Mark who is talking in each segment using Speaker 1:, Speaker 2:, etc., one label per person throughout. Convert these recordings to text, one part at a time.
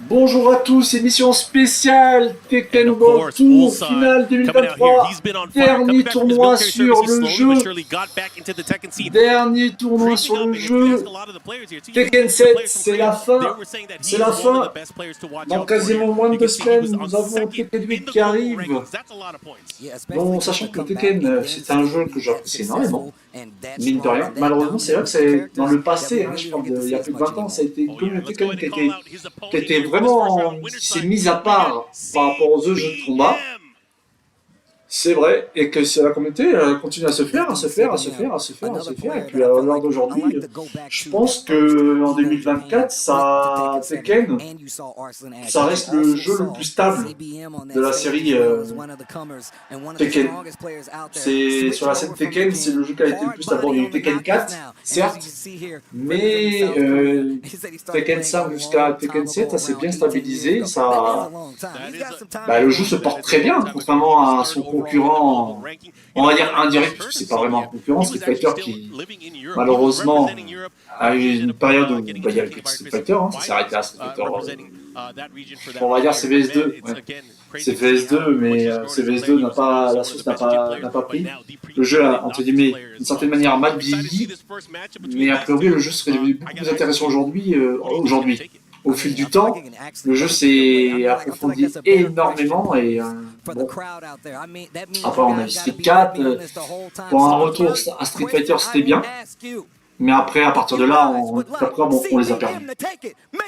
Speaker 1: Bonjour à tous, émission spéciale Tekken World Tour finale 2023, dernier tournoi sur le jeu, Tekken 7, c'est la fin, dans quasiment moins de 2 semaines, nous avons Tekken 8 qui arrive, bon, sachant que Tekken, c'est un jeu que j'apprécie énormément, mine de rien, malheureusement c'est vrai que c'est dans le passé, hein, je parle d'il y a plus de 20 ans, ça a été une communauté qui était vraiment s'est mise à part par rapport aux autres jeux de combat. C'est vrai, et que la communauté continue à se faire, et puis à l'heure d'aujourd'hui, je pense que en 2024, Tekken, ça reste le jeu le plus stable de la série Tekken. C'est sur la scène Tekken, c'est le jeu qui a été le plus stable. Bon, il y a eu Tekken 4, certes, mais Tekken 5 jusqu'à Tekken 7, ça s'est bien stabilisé, le jeu se porte très bien, contrairement à son concurrent, on va dire indirect, parce que c'est pas vraiment un concurrent, Street Fighter qui malheureusement a eu une période où il y avait plus de Street Fighter, hein, ça s'est arrêté à Street Fighter, on va dire CVS2, ouais. CVS2, mais CVS2 la sauce n'a pas pris. Le jeu a, entre guillemets, d'une certaine manière mal vieilli, mais a priori le jeu serait devenu beaucoup plus intéressant aujourd'hui. Au fil du temps, le jeu s'est approfondi énormément et bon. Après on a eu Street 4, pour un retour à Street Fighter c'était bien, mais après à partir de là, on les a perdus.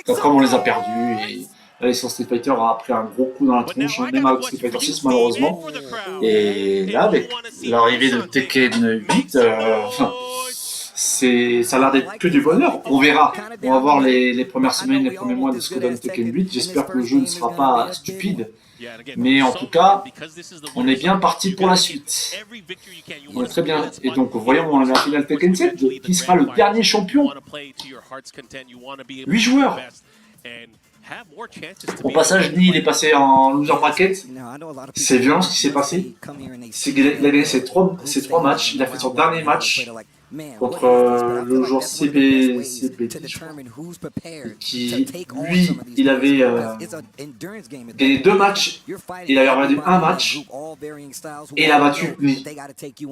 Speaker 1: Capcom on les a perdus et sur Street Fighter a pris un gros coup dans la tronche, même avec Street Fighter 6 malheureusement. Et là avec l'arrivée de Tekken 8, ça a l'air d'être que du bonheur. On verra. On va voir les premières semaines, les premiers mois de ce que donne Tekken 8. J'espère que le jeu ne sera pas stupide. Mais en tout cas, on est bien parti pour la suite. On est très bien. Et donc, voyons la finale Tekken 7. Qui sera le dernier champion? 8 joueurs. Au passage, Ni, il est passé en loser bracket. C'est violent ce qui s'est passé. Il a gagné ses 3 matchs. Il a fait son dernier match contre le joueur CB, qui, lui, il avait gagné 2 matchs, il avait perdu 1 match, et il a battu Ni.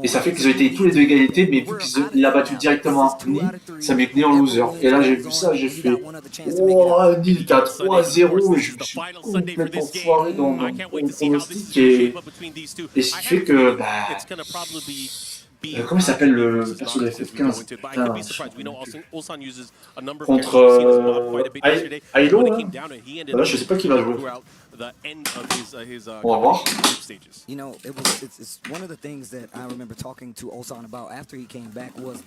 Speaker 1: Et ça fait qu'ils ont été tous les deux égalités, mais vu qu'il a battu directement Ni, ça met Ni en loser. Et là, j'ai vu ça, j'ai fait oh, Ni, il était à 3-0, et je me suis complètement foiré dans mon pronostic, et ce qui fait que, comment il s'appelle le perso de FF15 contre Ailo là, je sais pas qui va jouer. On va voir.
Speaker 2: You know, it's one of the things that I remember talking to Osan about after he came back was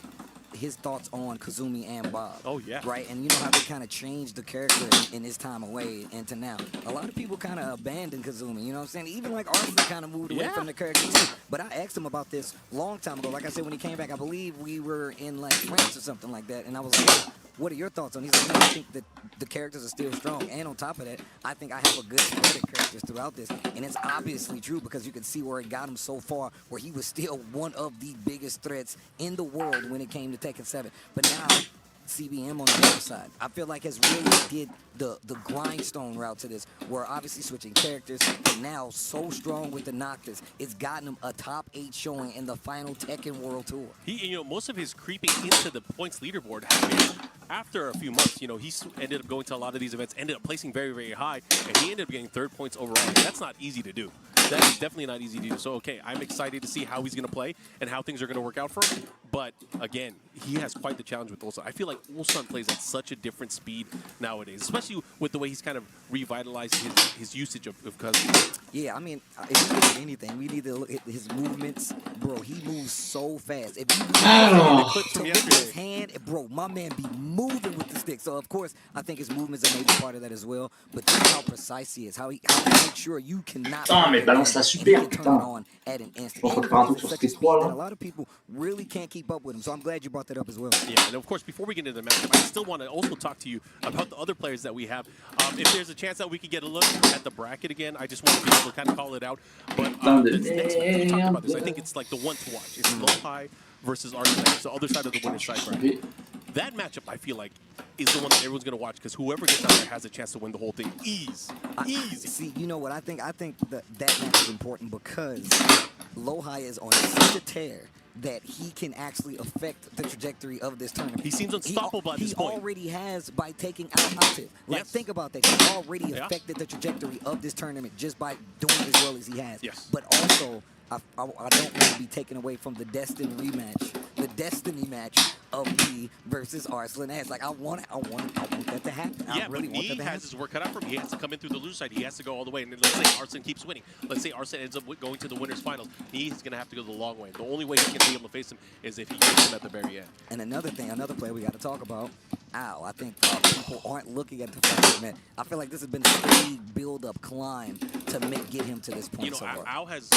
Speaker 2: his thoughts on Kazumi and Bob.
Speaker 3: Oh, yeah.
Speaker 2: Right? And you know how they kind of changed the character in his time away and to now. A lot of people kind of abandoned Kazumi, you know what I'm saying? Even like Arthur kind of moved away from the character too. But I asked him about this long time ago. Like I said, when he came back, I believe we were in like France or something like that. And I was like, what are your thoughts on it? He's like, I think that the characters are still strong. And on top of that, I think I have a good spread of characters throughout this. And it's obviously true because you can see where it got him so far, where he was still one of the biggest threats in the world when it came to Tekken 7. But now, CBM on the other side, I feel like has really did the grindstone route to this, where obviously switching characters, but now so strong with the Noctis, it's gotten him a top 8 showing in the final Tekken World Tour.
Speaker 3: Most of his creeping into the points leaderboard happened after a few months. He ended up going to a lot of these events, ended up placing very, very high, and he ended up getting 3rd points overall. That's not easy to do. That is definitely not easy to do. So, okay, I'm excited to see how he's going to play and how things are going to work out for him. But, again, he has quite the challenge with Ulsan. I feel like Ulsan plays at such a different speed nowadays, especially with the way he's kind of revitalized his usage of Kazumi.
Speaker 2: Yeah, I mean, if you look at anything, we need to look at his movements. Bro, he moves so fast. If you look at his hand, bro, my man be moving with the stick. So, of course, I think his movements are maybe part of that as well. But think how precise he is, how he makes sure you cannot...
Speaker 1: mais balance-la super, putain. On peut faire un truc sur Street 3, là.
Speaker 2: A lot of people really can't keep up with him, so I'm glad you brought that up as well.
Speaker 3: Yeah, and of course, before we get into the matchup, I still want to also talk to you about the other players that we have. If there's a chance that we could get a look at the bracket again, I just want to be able to kind of call it out. But this next one, we talked about this. I think it's like the one to watch. It's Lopai versus Arsenal. It's the other side of the winner's side bracket. That matchup, I feel like, is the one that everyone's going to watch because whoever gets out there has a chance to win the whole thing. Easy.
Speaker 2: See, you know what I think? I think that match is important because Lohai is on such a tear that he can actually affect the trajectory of this tournament.
Speaker 3: He seems unstoppable at this point.
Speaker 2: He already has by taking out Octave. Like, think about that. He already affected the trajectory of this tournament just by doing as well as he has.
Speaker 3: Yes.
Speaker 2: But also, I don't want to be taken away from the Destiny rematch, the Destiny match of me versus Arslan S. Like, I want that to happen.
Speaker 3: Yeah,
Speaker 2: I really
Speaker 3: but
Speaker 2: want that to
Speaker 3: he has
Speaker 2: happen.
Speaker 3: his work cut out for him. He has to come in through the loser side. He has to go all the way. And let's say Arslan keeps winning. Let's say Arslan ends up going to the winners finals. He's going to have to go the long way. The only way he can be able to face him is if he gets him at the very end.
Speaker 2: And another player we got to talk about, Al. I think people aren't looking at the fact that, man, I feel like this has been a steady build-up climb to get him to this point.
Speaker 3: You know,
Speaker 2: so far.
Speaker 3: Al has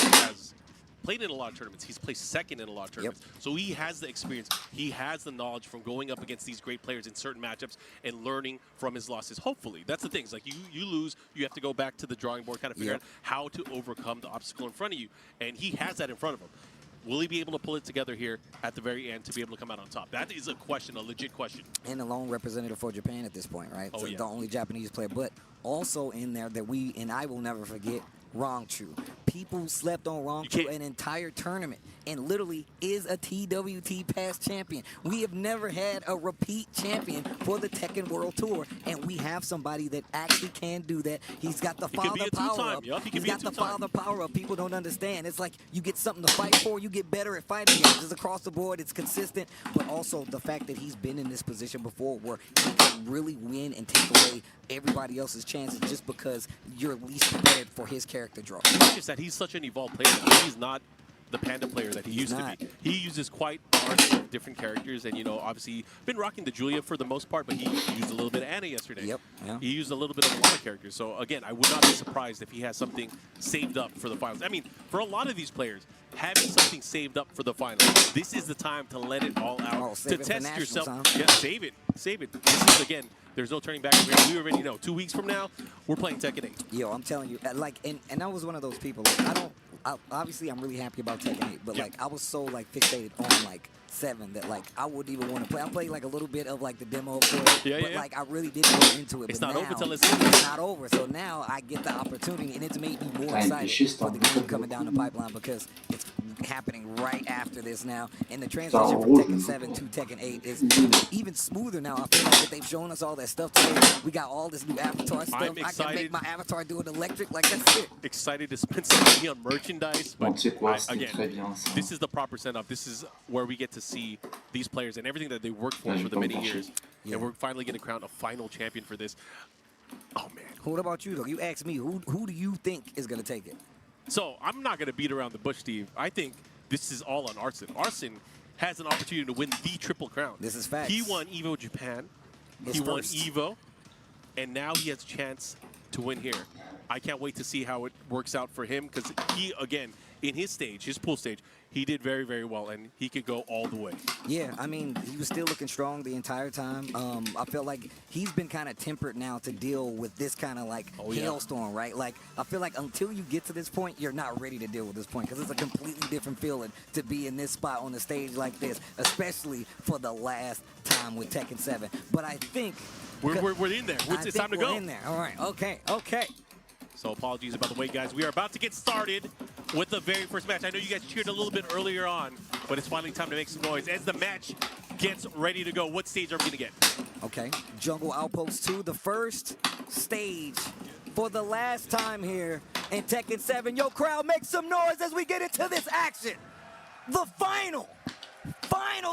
Speaker 3: played in a lot of tournaments. He's placed second in a lot of tournaments. So he has the experience. He has the knowledge from going up against these great players in certain matchups and learning from his losses. Hopefully. That's the thing. It's like you lose, you have to go back to the drawing board, kind of figure out how to overcome the obstacle in front of you. And he has that in front of him. Will he be able to pull it together here at the very end to be able to come out on top? That is a question, a legit question.
Speaker 2: And the lone representative for Japan at this point, right?
Speaker 3: Oh,
Speaker 2: so
Speaker 3: yeah.
Speaker 2: The only Japanese player. But also in there that we, and I will never forget, Rongchu. People slept on Rongchu an entire tournament and literally is a TWT past champion. We have never had a repeat champion for the Tekken World Tour, and we have somebody that actually can do that. He's got the father power up. He's got the father power up. People don't understand. It's like you get something to fight for, you get better at fighting games. It's across the board, it's consistent, but also the fact that he's been in this position before where he can really win and take away everybody else's chances just because you're least prepared for his character draw.
Speaker 3: It's just that he's such an evolved player. He's not the Panda player that he used to be. He uses quite a array of different characters, and, you know, obviously been rocking the Julia for the most part, but he used a little bit of Anna yesterday.
Speaker 2: Yep. Yeah.
Speaker 3: He used a little bit of a lot of characters. So, again, I would not be surprised if he has something saved up for the finals. I mean, for a lot of these players, having something saved up for the finals, this is the time to let it all out, to test yourself. Yeah, save it. Save it. This is, again, there's no turning back. We already know. 2 weeks from now, we're playing Tekken 8.
Speaker 2: Yo, I'm telling you, like, and I was one of those people. Like, obviously, I'm really happy about Tekken 8, but like, I was so like fixated on like 7 that like I wouldn't even want to play. I played like a little bit of like the demo for it, but like I really didn't go into it.
Speaker 3: It's
Speaker 2: but
Speaker 3: not
Speaker 2: now,
Speaker 3: over till
Speaker 2: it's not over. So now I get the opportunity, and it's made me more excited for the game coming down the pipeline because it's happening right after this now, and the transition from Tekken 7 to Tekken 8 is even smoother now. I feel like that they've shown us all that stuff today. We got all this new avatar stuff.
Speaker 3: I'm excited.
Speaker 2: I can make my avatar do it electric, like that's it.
Speaker 3: Excited to spend some money on merchandise, but again, this is the proper send-off. This is where we get to see these players and everything that they worked for the many years, and we're finally going to crown a final champion for this. Oh, man.
Speaker 2: What about you, though? You asked me, who do you think is going to take it?
Speaker 3: So I'm not going to beat around the bush, Steve. I think this is all on Arslan. Arslan has an opportunity to win the Triple Crown.
Speaker 2: This is facts.
Speaker 3: He won EVO Japan. He won EVO. And now he has a chance to win here. I can't wait to see how it works out for him because he, again, in his stage, his pool stage, he did very, very well, and he could go all the way.
Speaker 2: Yeah, I mean, he was still looking strong the entire time. I feel like he's been kind of tempered now to deal with this kind of like hailstorm, right? Like, I feel like until you get to this point, you're not ready to deal with this point because it's a completely different feeling to be in this spot on the stage like this, especially for the last time with Tekken 7. But I think
Speaker 3: we're in there. It's time to go.
Speaker 2: We're in there. All right. Okay.
Speaker 3: So apologies about the wait, guys. We are about to get started with the very first match. I know you guys cheered a little bit earlier on, but it's finally time to make some noise. As the match gets ready to go, what stage are we going to get?
Speaker 2: Okay, Jungle Outpost 2, the first stage for the last time here in Tekken 7. Yo, crowd, make some noise as we get into this action. The final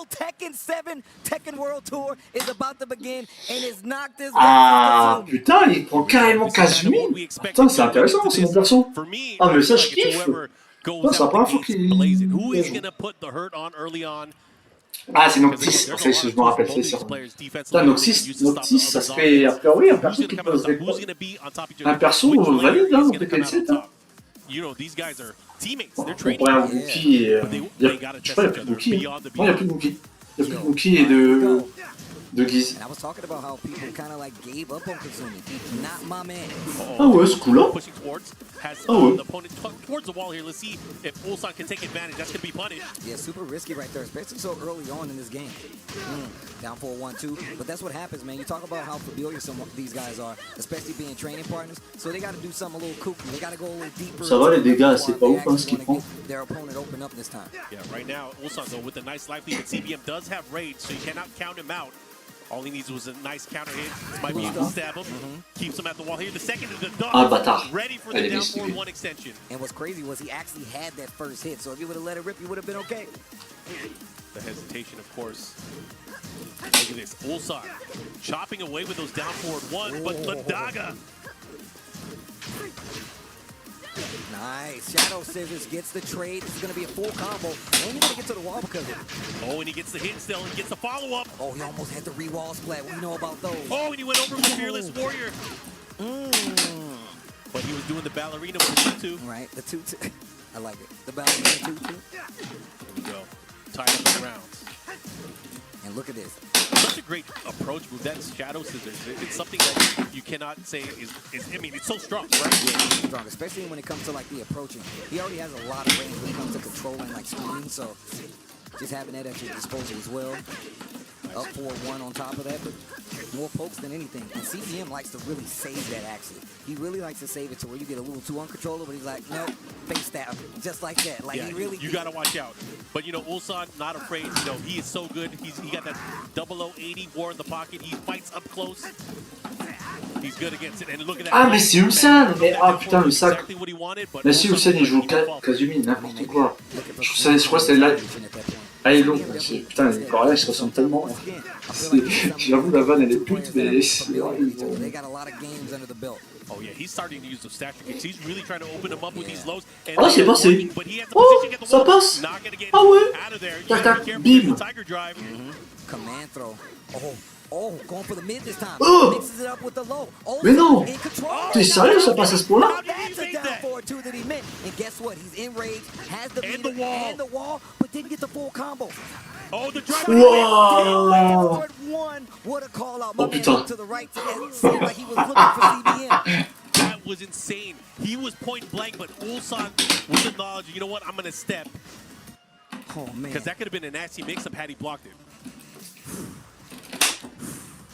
Speaker 2: Tekken 7 Tekken World Tour is about to begin and is knocked this
Speaker 1: Ah putain, il prend carrément Kazumi. Putain, c'est intéressant, c'est mon perso. Ah mais ça je kiffe. Putain, c'est la première fois qu'il... Ah c'est Noctis, ça je me rappelle, c'est sûr. Putain, Noctis, ça serait a priori un perso qui poserait un perso valide hein, dans Tekken 7. Hein. On pourrait un Wookie et... Je crois qu'il n'y a plus de Wookie. Non, il n'y a plus de Wookie. Il n'y a plus de Wookie et de Guise.
Speaker 2: And I was talking about how people kind of like gave up on Kazumi. Not my man.
Speaker 1: Ah ouais, ce coup-là. Ah ouais.
Speaker 3: Towards the wall here. Let's see if Ulsan can take advantage. That's going to be punished.
Speaker 2: Yeah, super risky right there, especially so early on in this game. Down 4-1-2. But that's what happens, man. You talk about how familiar some of these guys are, especially being training partners. So they got to do something a little kooky. They got to go a little deeper.
Speaker 1: Ça va les dégâts, c'est pas ouf hein, ce qu'il prend.
Speaker 2: Their opponent open up this time.
Speaker 3: Yeah, right now, Ulsan though with a nice life lead, but CBM does have rage, so you cannot count him out. All he needs was a nice counter hit. This might be able to stab him. Keeps him at the wall here. The second is the dog.
Speaker 1: Bâtard.
Speaker 3: Ready for the down 4-1 extension.
Speaker 2: And what's crazy was he actually had that first hit. So if you would have let it rip, you would have been okay.
Speaker 3: The hesitation, of course. Look at this. Ulsan chopping away with those down forward one, but Ladaga.
Speaker 2: Nice. Shadow Scissors gets the trade. This is going to be a full combo. And you're going to get to the wall because of it.
Speaker 3: Oh, and he gets the hit still and gets the follow-up.
Speaker 2: Oh, he almost had the re-wall splat. We know about those.
Speaker 3: Oh, and he went over with Fearless Warrior. But he was doing the ballerina with the 2-2.
Speaker 2: Right, the 2-2. I like it. The ballerina 2-2.
Speaker 3: Here we go. Tied up in the rounds.
Speaker 2: And look at this.
Speaker 3: Such a great approach move. That's Shadow Scissors. It's something that you cannot say is I mean, it's so strong, right?
Speaker 2: Yeah, it's strong, especially when it comes to like the approaching. He already has a lot of range when it comes to controlling like screens, so just having that at your disposal as well. Up 4-1 on top of that, but more pokes than anything. And CBM likes to really save that actually. He really likes to save it to where you get a little too uncontrollable, but he's like, nope, face stab, just like that. Like
Speaker 3: yeah,
Speaker 2: he really.
Speaker 3: You gotta watch out. But you know, Ulsan not afraid. You know, he is so good. He got that 0080 war in the pocket. He fights up close. He's good against it. And look at that.
Speaker 1: Ah mais c'est Ulsan. Mais ah putain le sac. Mais si Ulsan il joue Kazumi n'importe quoi. Je crois que c'est là. Ah il est long. Putain les Coréens ils se ressemblent tellement. J'avoue la vanne elle est pute mais c'est horrible.
Speaker 3: Oh yeah, he's starting to use those stature kicks. He's really trying to open him up with these lows.
Speaker 1: Oh c'est passé. Oh ça passe. Ah ouais. Tac tac bim.
Speaker 2: Command throw. Oh, going for the mid this time.
Speaker 1: Oh.
Speaker 2: Mixes it up with the low. Oh,
Speaker 1: mais non. T'es
Speaker 2: sérieux,
Speaker 1: ça passe à ce point-là?
Speaker 2: That's a down forward two that he meant. And guess what? He's enraged, has the lead and the wall, but didn't get the full combo.
Speaker 3: Oh, the drive.
Speaker 1: Wow.
Speaker 2: One, what a call out.
Speaker 1: Oh putain.
Speaker 2: To the right, it seemed like he was looking for CBM.
Speaker 3: That was insane. He was point blank, but Ulsan with the knowledge, you know what? I'm gonna step.
Speaker 2: Oh man.
Speaker 3: Because that could have been a nasty mix-up had he blocked it.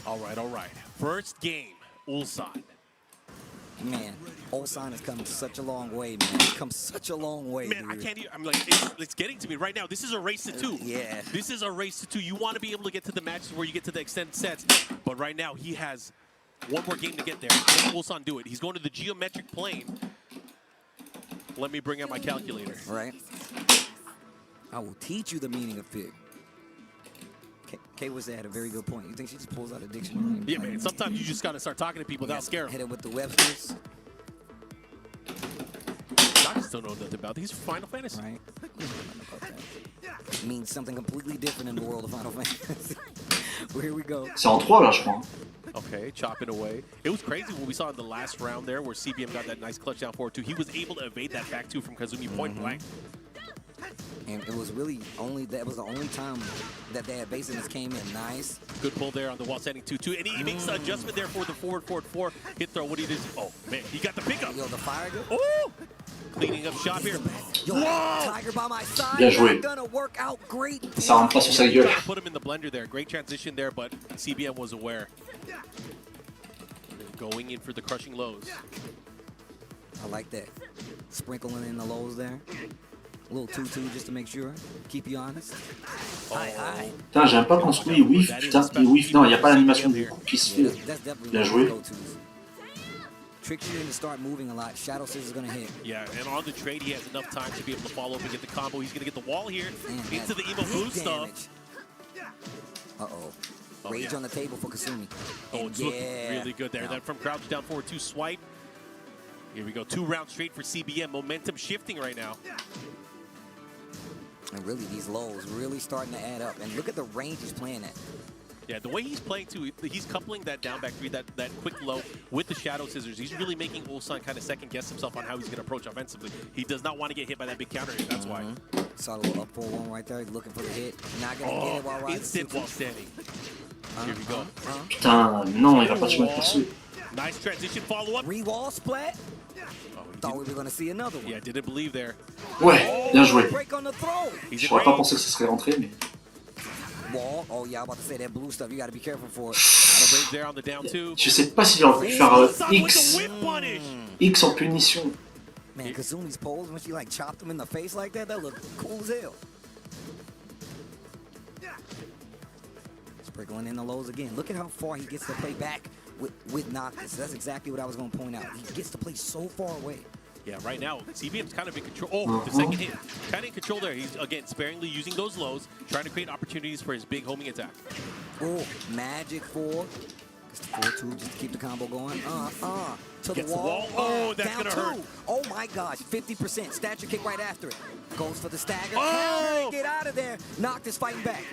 Speaker 3: All right. First game, Ulsan.
Speaker 2: Man, Ulsan has come such a long way, man. He's come such a long way,
Speaker 3: man,
Speaker 2: dude.
Speaker 3: I can't even, I'm like, it's getting to me right now. This is a race to 2.
Speaker 2: Yeah.
Speaker 3: This is a race to 2. You want to be able to get to the matches where you get to the extended sets. But right now, he has one more game to get there. Can Ulsan do it? He's going to the geometric plane. Let me bring out my calculator.
Speaker 2: Right. I will teach you the meaning of fig. Kay was had a very good point. You think she just pulls out a dictionary?
Speaker 3: Yeah, man. Sometimes you just gotta start talking to people without scaring
Speaker 2: them. Hit it with the Webster's.
Speaker 3: I just don't know nothing about these Final Fantasy.
Speaker 2: Right. It means something completely different in the world of Final Fantasy. Well, here we go.
Speaker 1: C'est en 3 là, je crois.
Speaker 3: Okay, chopping away. It was crazy what we saw in the last round there, where CBM got that nice clutch down forward too. He was able to evade that back two from Kazumi point blank.
Speaker 2: And it was really that was the only time that that basiness came in. Nice.
Speaker 3: Good pull there on the wall, setting 2-2. And he makes the adjustment there for the forward 4 hit throw. What he did? Oh, man, he got the pickup.
Speaker 2: Yo, the fire good.
Speaker 3: Oh! Cleaning up shop here.
Speaker 2: Yo, Tiger by my side.
Speaker 1: Bien joué.
Speaker 2: Gonna work out great.
Speaker 1: Ça rentre pas sur sa gueule.
Speaker 3: Put him in the blender there. Great transition there, but CBM was aware. Going in for the crushing lows.
Speaker 2: I like that. Sprinkling in the lows there. A little 2-2 just to make sure. Keep you honest. Hi.
Speaker 1: Putain, j'aime pas quand ce coup il whiff. Putain, il whiff. Non, il n'y a pas l'animation du coup qui se fait. Bien joué.
Speaker 2: Tricks you into start moving a lot. Shadow Scissors is going to hit.
Speaker 3: Yeah, and on the trade, he has enough time to be able to follow up and get the combo. He's going to get the wall here into the Emo Blue stuff.
Speaker 2: Uh-oh. Rage on the table for Kasumi.
Speaker 3: Oh, it's looking really good there. That from crouch down forward 2 swipe. Here we go. 2 rounds straight for CBM. Momentum shifting right now.
Speaker 2: And really, these lows really starting to add up. And look at the range he's playing at.
Speaker 3: Yeah, the way he's playing too, he's coupling that down back 3, that quick low with the Shadow Scissors. He's really making Ulsan kind of second guess himself on how he's going to approach offensively. He does not want to get hit by that big counter hit, that's why.
Speaker 2: Saw a little up 4-1 right there. He's looking for the hit. Not going to get it while rising.
Speaker 3: Instant while standing. Here we go.
Speaker 1: Putain, non, il va pas se mettre dessus.
Speaker 3: Nice transition follow-up.
Speaker 2: Re-wall splat. Thought we were going to see another one.
Speaker 3: Yeah, didn't believe there.
Speaker 1: Ouais, bien joué.
Speaker 2: Break on the throw.
Speaker 1: J'aurais pas pensé que ce serait rentré, mais...
Speaker 2: Wall. Oh yeah, I'm about to say that blue stuff. You got to be careful for it.
Speaker 3: There on the down two.
Speaker 1: Je sais pas si j'aurais pu faire X. X en punition.
Speaker 2: Man, Kazumi's pose when she like chopped him in the face like that looked cool as hell. Sprinkling in the lows again. Look at how far he gets to play back with Noctis. That's exactly what I was going to point out. He gets to play so far away.
Speaker 3: Yeah, right now, CBM's kind of in control. Oh, the second hit. Kind of in control there. He's, again, sparingly using those lows, trying to create opportunities for his big homing attack.
Speaker 2: Oh, magic 4. Just 4-2 just to keep the combo going. To the wall.
Speaker 3: Oh, that's going to hurt.
Speaker 2: Oh, my gosh. 50%. Stature kick right after it. Goes for the stagger.
Speaker 3: Oh!
Speaker 2: Get out of there. Noctis fighting back.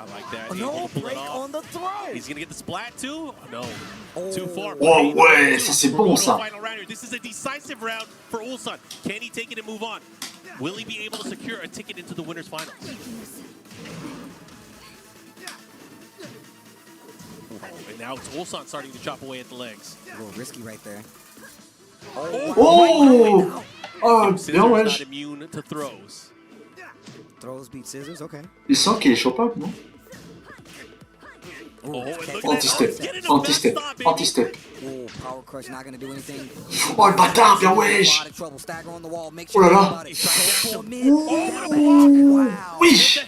Speaker 3: I like that.
Speaker 2: No break on the throw.
Speaker 3: He's going to get the splat too? Oh, no. Too far.
Speaker 1: Oh ouais, ça c'est bon ça.
Speaker 3: This is a decisive round for Ulsan. Can he take it and move on? Will he be able to secure a ticket into the winner's finals? And now it's Ulsan starting to chop away at the legs.
Speaker 2: A little risky right there.
Speaker 1: Oh! Oh, bien ouais.
Speaker 3: Not immune to throws.
Speaker 2: Throws beat scissors, okay.
Speaker 1: Il sent qu'il est chopable, non? Anti-step, anti-step, anti-step.
Speaker 2: Oh, power crush not gonna do anything.
Speaker 1: Oh le bâtard, bien wesh! Oh là là! Oui!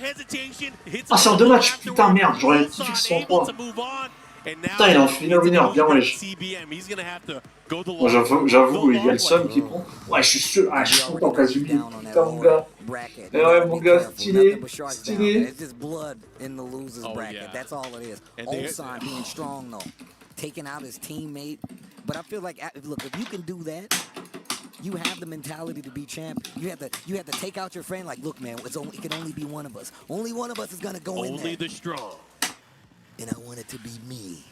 Speaker 1: Ah c'est en 2 matchs, putain merde, j'aurais dit que c'est en 3. Putain il est en final winner, bien wesh. Bon, j'avoue, il y a le seum qui prend. Ouais, je suis sûr, je suis content Kazumi. Putain mon gars. Et ouais mon gars, stylé, stylé.
Speaker 2: It's just blood in the loser's bracket. That's all it is. Ulsan being strong though, taking out his teammate. But I feel like, look, if you can do that, you have the mentality to be champ. You have to take out your friend. Like, look, man, it can only be one of us. Only one of us is gonna go in there.
Speaker 3: Only the strong.
Speaker 2: And I want it to be me.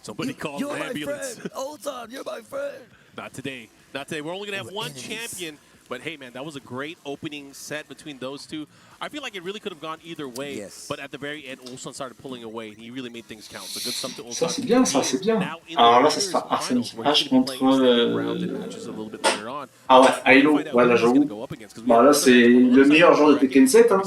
Speaker 3: Somebody called an ambulance.
Speaker 2: Ulsan, you're my friend.
Speaker 3: Not today. Not today. We're only going to have one champion. But hey, man, that was a great opening set between those two. I feel like it really could have gone either way.
Speaker 2: Yes.
Speaker 3: But at the very end, Ulsan started pulling away, and he really made things count. So good stuff to Ulsan.
Speaker 1: Ça c'est bien, ça c'est bien. Alors là, ça sera Arsène H contre... Ah ouais, Ailo, ouais là j'avoue. Bah là c'est le meilleur joueur de Tekken 7 hein.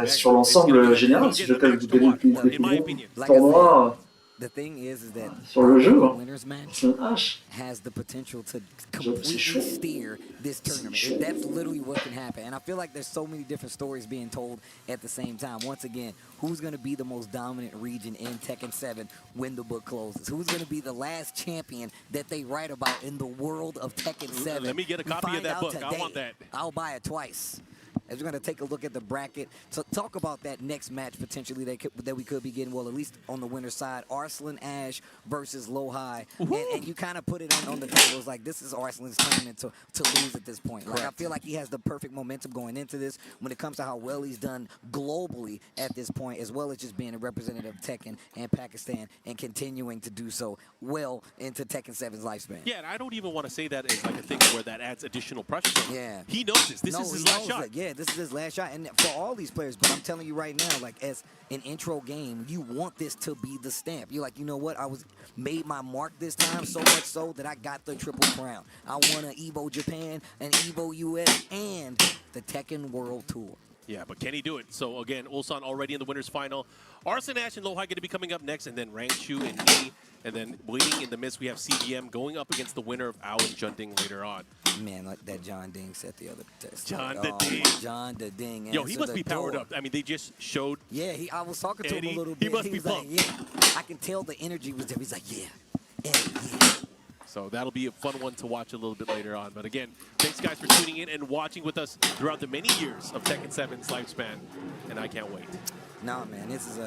Speaker 1: Sur l'ensemble général, si je calcule depuis le tournoi.
Speaker 2: The thing is that
Speaker 1: sur le jeu,
Speaker 2: winner's match
Speaker 1: c'est un H.
Speaker 2: has the potential to completely steer this tournament. That's literally what can happen. And I feel like there's so many different stories being told at the same time. Once again, who's going to be the most dominant region in Tekken 7 when the book closes? Who's going to be the last champion that they write about in the world of Tekken 7?
Speaker 3: Let me get a copy of that book. Today. I want that.
Speaker 2: I'll buy it twice. As we're going to take a look at the bracket, to talk about that next match potentially that we could be getting, well, at least on the winner's side, Arslan Ash versus Lowhigh. And you kind of put it on the table. It's like, this is Arslan's tournament to lose at this point. Like, I feel like he has the perfect momentum going into this when it comes to how well he's done globally at this point, as well as just being a representative of Tekken and Pakistan and continuing to do so well into Tekken 7's lifespan.
Speaker 3: Yeah, and I don't even want to say that as like a thing where that adds additional pressure.
Speaker 2: Yeah.
Speaker 3: He knows this. This is his last shot.
Speaker 2: Yeah, this is his last shot. And for all these players, but I'm telling you right now, like as an intro game, you want this to be the stamp. You're like, you know what? Made my mark this time, so much so that I got the triple crown. I won an EVO Japan, an EVO US, and the Tekken World Tour.
Speaker 3: Yeah, but can he do it? So again, Ulsan already in the winner's final. Arslan Ash and Lowhigh going to be coming up next, and then Rangchu and me. And then waiting in the midst, we have CBM going up against the winner of Ao and Junding later on.
Speaker 2: Man, like that John Ding set the other test.
Speaker 3: John the Ding.
Speaker 2: John the Ding.
Speaker 3: Yo, he must be powered up. I mean, they just showed.
Speaker 2: Yeah, I was talking to him a little
Speaker 3: He
Speaker 2: bit.
Speaker 3: must be pumped.
Speaker 2: Like, yeah, I can tell the energy was there. He's like, yeah, yeah.
Speaker 3: So that'll be a fun one to watch a little bit later on. But again, thanks guys for tuning in and watching with us throughout the many years of Tekken 7's lifespan. And I can't wait.
Speaker 2: Nah, man, this is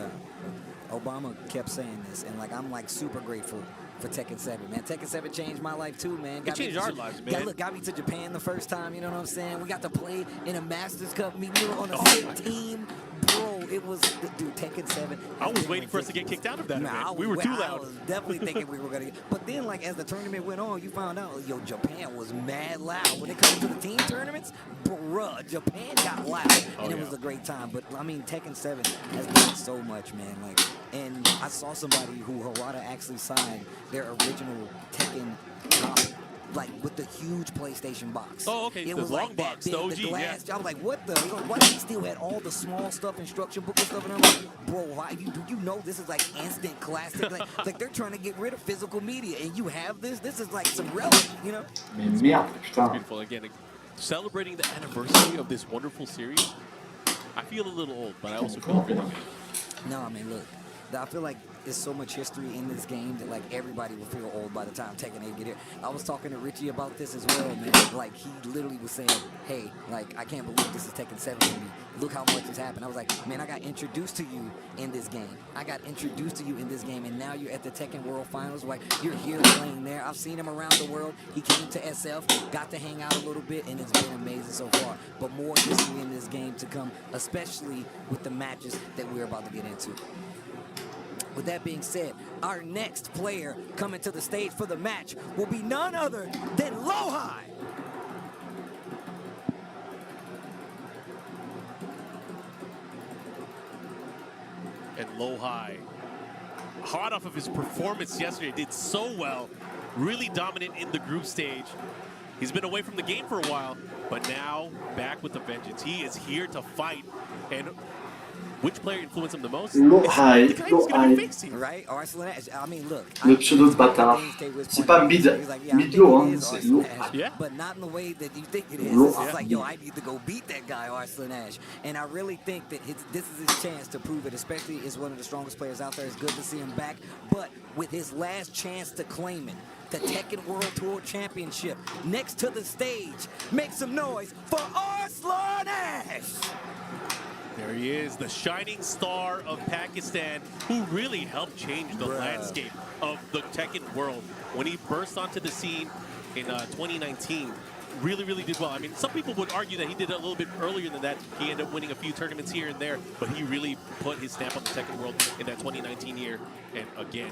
Speaker 2: Obama kept saying this, and like I'm like super grateful for Tekken 7, man. Tekken 7 changed my life too, man.
Speaker 3: It changed our lives, man.
Speaker 2: Got me to Japan the first time, you know what I'm saying? We got to play in a Masters Cup. We were on the same team. Bro, it was, dude, Tekken 7.
Speaker 3: I was waiting for us to get kicked out of that event. We were too loud.
Speaker 2: I was definitely thinking we were going to get. But then, like, as the tournament went on, you found out, yo, Japan was mad loud. When it comes to the team tournaments, bruh, Japan got loud. And it was a great time. But, I mean, Tekken 7 has done so much, man. Like, and I saw somebody who Harada actually signed their original Tekken copy. like with the huge PlayStation box.
Speaker 3: Oh, okay,
Speaker 2: It
Speaker 3: the
Speaker 2: was
Speaker 3: long
Speaker 2: like
Speaker 3: box,
Speaker 2: that
Speaker 3: the
Speaker 2: big,
Speaker 3: OG,
Speaker 2: the glass.
Speaker 3: yeah.
Speaker 2: I was like, what the? Why they still had all the small stuff, instruction book and stuff? And I'm like, bro, why do you know this is like instant classic? Like they're trying to get rid of physical media, and you have this. This is like some relic, you know?
Speaker 1: Mais merde, putain.
Speaker 3: Beautiful. Again, celebrating the anniversary of this wonderful series. I feel a little old, but I also feel really good.
Speaker 2: No, I mean, look, I feel like there's so much history in this game that like everybody will feel old by the time Tekken 8 get here. I was talking to Richie about this as well, man. Like he literally was saying, hey, like I can't believe this is Tekken 7 for me. Look how much has happened. I was like, man, I got introduced to you in this game. I got introduced to you in this game, and now you're at the Tekken World Finals. Like you're here playing there. I've seen him around the world. He came to SF, got to hang out a little bit, and it's been amazing so far. But more history in this game to come, especially with the matches that we're about to get into. With that being said, our next player coming to the stage for the match will be none other than Lohai.
Speaker 3: And Lohai, hot off of his performance yesterday, did so well, really dominant in the group stage. He's been away from the game for a while, but now back with a vengeance. He is here to fight. And which player influenced him the most?
Speaker 1: Lohai,
Speaker 3: It's the guy he's going to be facing.
Speaker 2: Right? Arslan Ash. I mean, look.
Speaker 1: Le pseudo de bâtard. C'est pas mid-low, hein, c'est Lohai.
Speaker 3: Yeah.
Speaker 2: But not in the way that you think it is.
Speaker 1: Lohai.
Speaker 2: It's like, yo, I need to go beat that guy, Arslan Ash. And I really think that this is his chance to prove it, especially as one of the strongest players out there. It's good to see him back. But with his last chance to claim it, the Tekken World Tour Championship, next to the stage, make some noise for Arslan Ash.
Speaker 3: There he is, the shining star of Pakistan, who really helped change the landscape of the Tekken world. When he burst onto the scene in 2019, really did well. I mean, some people would argue that he did it a little bit earlier than that. He ended up winning a few tournaments here and there, but he really put his stamp on the Tekken world in that 2019 year. And again,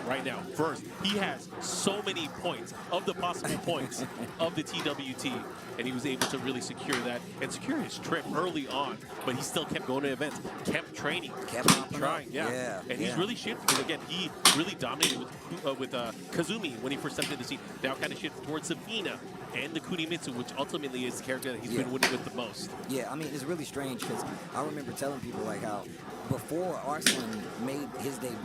Speaker 3: right now, first, he has so many points of the possible points of the TWT, and he was able to really secure that and secure his trip early on. But he still kept going to events, kept training,
Speaker 2: Kept
Speaker 3: trying, yeah. And he's really shifted because again, he really dominated with Kazumi when he first stepped into the scene. Now kind of shifted towards Sabina and the Kunimitsu, which ultimately is the character that he's been winning with the most.
Speaker 2: Yeah, I mean, it's really strange because I remember telling people like how before Arslan made his debut,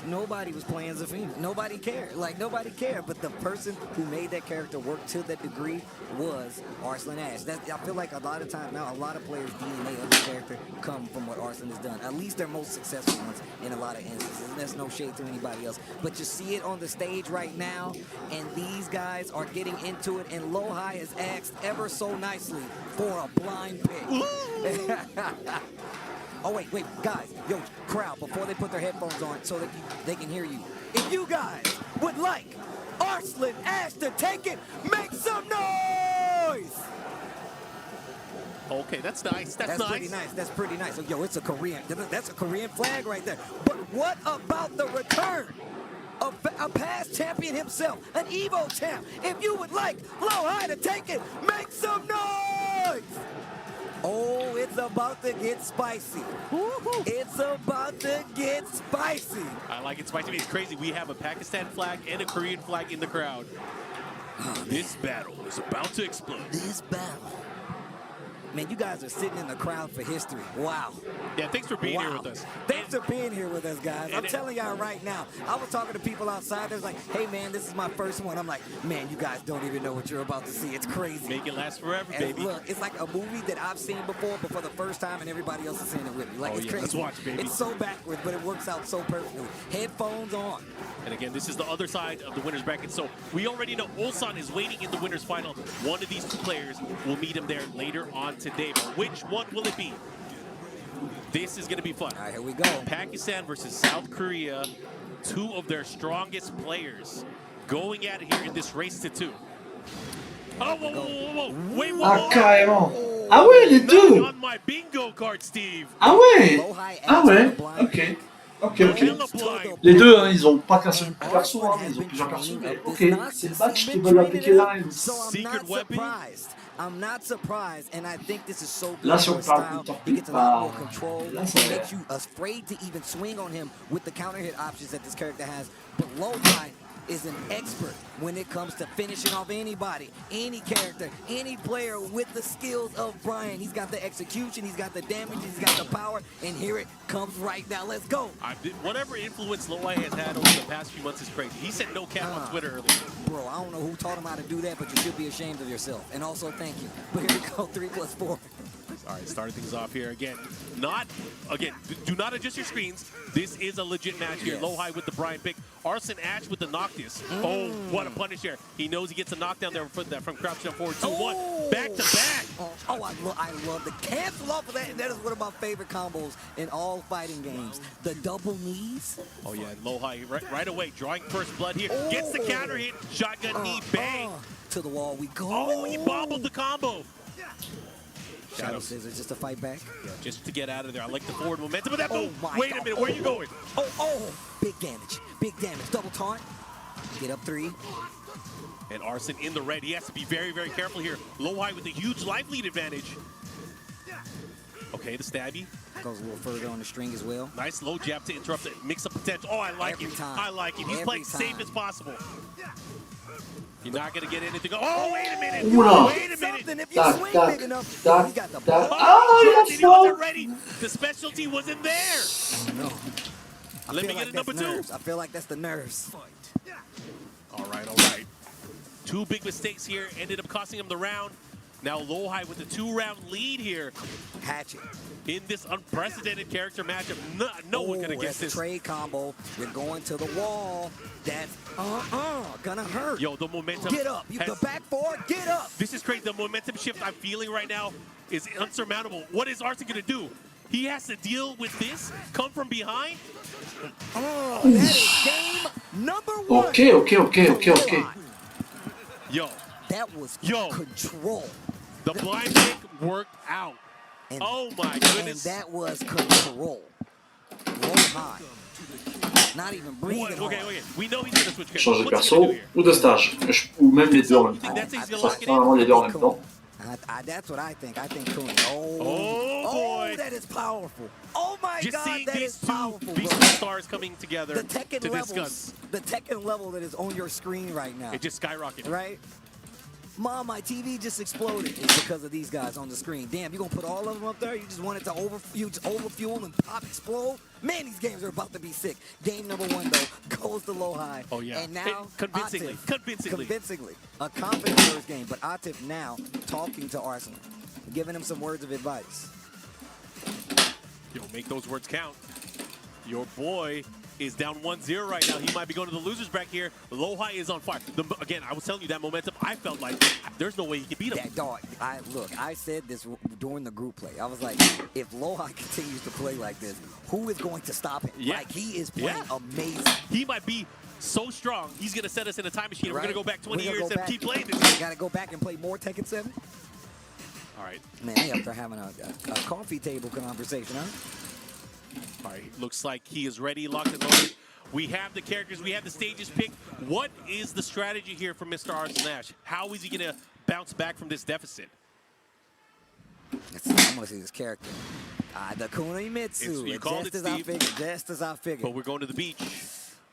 Speaker 2: nobody was playing Zafina. Nobody cared. Like, nobody cared. But the person who made that character work to that degree was Arslan Ash. I feel like a lot of times now, a lot of players' DNA of the character come from what Arslan has done. At least their most successful ones in a lot of instances. And there's no shade to anybody else. But you see it on the stage right now, and these guys are getting into it, and Lohai has asked ever so nicely for a blind pick. Oh, wait, guys, yo, crowd, before they put their headphones on so that they can hear you. If you guys would like Arslan Ash to take it, make some noise!
Speaker 3: Okay, that's nice. That's nice.
Speaker 2: Pretty nice. That's pretty nice. Yo, it's a Korean. That's a Korean flag right there. But what about the return of a past champion himself, an Evo champ? If you would like Lohai to take it, make some noise! Oh, it's about to get spicy. It's about to get spicy.
Speaker 3: I like it spicy. It's crazy. We have a Pakistan flag and a Korean flag in the crowd. This battle is about to explode.
Speaker 2: This battle. Man, you guys are sitting in the crowd for history. Wow.
Speaker 3: Yeah, thanks for being here with us.
Speaker 2: Thanks for being here with us, guys. I'm telling y'all right now, I was talking to people outside. They're like, hey, man, this is my first one. I'm like, man, you guys don't even know what you're about to see. It's crazy.
Speaker 3: Make it last forever,
Speaker 2: And
Speaker 3: baby.
Speaker 2: look, it's like a movie that I've seen before, but for the first time, and everybody else is seeing it with me. Like,
Speaker 3: Oh,
Speaker 2: it's
Speaker 3: yeah,
Speaker 2: crazy.
Speaker 3: let's watch, baby.
Speaker 2: It's so backwards, but it works out so perfectly. Headphones on.
Speaker 3: And again, this is the other side of the winner's bracket. So we already know Ulsan is waiting in the winner's final. One of these two players will meet him there later on today. But which one will it be? This is going to be fun.
Speaker 2: All right, here we go.
Speaker 3: Pakistan versus South Korea. Two of their strongest players going at it here in this race to two. Oh, whoa. Wait,
Speaker 1: Ah, carrément. Ah ouais, les deux.
Speaker 3: on my bingo card, Steve.
Speaker 1: Ah ouais. Ah ouais. Ok.
Speaker 3: Hella blind.
Speaker 1: Les deux, hein, ils ont pas qu'un seul perso, hein, ils ont plusieurs persos, mais ok, c'est le match qui veulent appliquer la règle.
Speaker 2: I'm not surprised, and I think this is so good
Speaker 1: Là, si
Speaker 2: for
Speaker 1: on
Speaker 2: his
Speaker 1: parle
Speaker 2: style.
Speaker 1: de
Speaker 2: He gets a lot more
Speaker 1: torpille,
Speaker 2: control.
Speaker 1: là,
Speaker 2: It
Speaker 1: ça
Speaker 2: makes you afraid to even swing on him with the counter hit options that this character has. But Lohai is an expert when it comes to finishing off anybody, any character, any player with the skills of Brian. He's got the execution, he's got the damage, he's got the power, and here it comes right now. Let's go.
Speaker 3: Whatever influence Loai has had over the past few months is crazy. He said no cap on Twitter earlier.
Speaker 2: Bro, I don't know who taught him how to do that, but you should be ashamed of yourself. And also, thank you. But here we go, 3+4.
Speaker 3: All right, starting things off here again. Do not adjust your screens. This is a legit match here.
Speaker 2: Yes.
Speaker 3: Loai with the Brian pick. Arson Ash with the Noctis. Oh, what a punish there. He knows he gets a knockdown there from crouch down forward. 2-1. Back to back.
Speaker 2: I love the cancel off of that. And that is one of my favorite combos in all fighting games. The double knees.
Speaker 3: Oh, yeah. Loai right away drawing first blood here. Gets the counter hit. Shotgun knee. Bang.
Speaker 2: To the wall we go.
Speaker 3: Oh, he bobbled the combo.
Speaker 2: Shadow Scissors just to fight back.
Speaker 3: Yeah, just to get out of there. I like the forward momentum of that move.
Speaker 2: My
Speaker 3: Wait
Speaker 2: God.
Speaker 3: a minute, where are you going?
Speaker 2: Big damage. Big damage. Double taunt. Get up 3.
Speaker 3: And Arson in the red. He has to be very, very careful here. Loai with a huge life lead advantage. Okay, the stabby.
Speaker 2: Goes a little further on the string as well.
Speaker 3: Nice low jab to interrupt it. Mix up potential. Oh, I like it. I like it. He's playing safe as possible. You're not going to get anything. Oh, wait a minute.
Speaker 1: Oula.
Speaker 3: Wait a minute.
Speaker 2: If you swing big enough, he's got the ball.
Speaker 3: He wasn't ready. The specialty wasn't there.
Speaker 2: No.
Speaker 3: Let me get a number 2.
Speaker 2: I feel like that's the nerves.
Speaker 3: All right, all right. 2 big mistakes here ended up costing him the round. Now Loai with a 2-round lead here.
Speaker 2: Hatchet.
Speaker 3: In this unprecedented character matchup. No one could have guessed this.
Speaker 2: Trade combo. You're going to the wall. That's gonna hurt.
Speaker 3: Yo, the momentum.
Speaker 2: Get up. The back 4, get up.
Speaker 3: This is crazy. The momentum shift I'm feeling right now is unsurmountable. What is Arson gonna do? He has to deal with this? Come from behind?
Speaker 2: That is game number 1.
Speaker 1: Okay.
Speaker 2: Yo. That was control.
Speaker 3: The blind pick worked out.
Speaker 2: And,
Speaker 3: oh my goodness.
Speaker 2: And that was control. Roll high. Not even breathing.
Speaker 3: Okay. We know he's going to switch characters.
Speaker 1: Changer de perso ou de stage. Ou même les deux en même temps. Vraiment les deux en même temps.
Speaker 2: That's what I think. I think Cooney.
Speaker 3: Oh boy.
Speaker 2: That is powerful. Oh my
Speaker 3: Just
Speaker 2: God, that is powerful.
Speaker 3: These two stars coming together
Speaker 2: the Tekken
Speaker 3: to
Speaker 2: levels,
Speaker 3: discuss.
Speaker 2: The Tekken level that is on your screen right now.
Speaker 3: It just skyrocketed.
Speaker 2: Right? Mom, my TV just exploded. It's because of these guys on the screen. Damn, you gonna put all of them up there? You just want it to overfuel and pop explode? Man, these games are about to be sick. Game number 1 though goes to Loai.
Speaker 3: Oh yeah.
Speaker 2: And now
Speaker 3: convincingly.
Speaker 2: A confident first game, but Atif now talking to Arson, giving him some words of advice.
Speaker 3: Yo, make those words count. Your boy is down 1-0 right now. He might be going to the loser's bracket here. Loai is on fire. Again, I was telling you that momentum. I felt like there's no way he can beat him.
Speaker 2: That dog. I said this during the group play. I was like, if Loai continues to play like this, who is going to stop him?
Speaker 3: Yeah.
Speaker 2: Like, he is playing amazing.
Speaker 3: He might be so strong. He's going to set us in a time machine. We're going to go back 20 years and keep playing this.
Speaker 2: You got to go back and play more Tekken 7?
Speaker 3: All right.
Speaker 2: Man, they up there having a coffee table conversation, huh?
Speaker 3: All right, looks like he is ready, locked and loaded. We have the characters, we have the stages picked. What is the strategy here for Mr. Arson Ash? How is he going to bounce back from this deficit?
Speaker 2: I want to see this character. The Kunimitsu.
Speaker 3: You called it, Steve.
Speaker 2: Just as I figured.
Speaker 3: But we're going to the beach.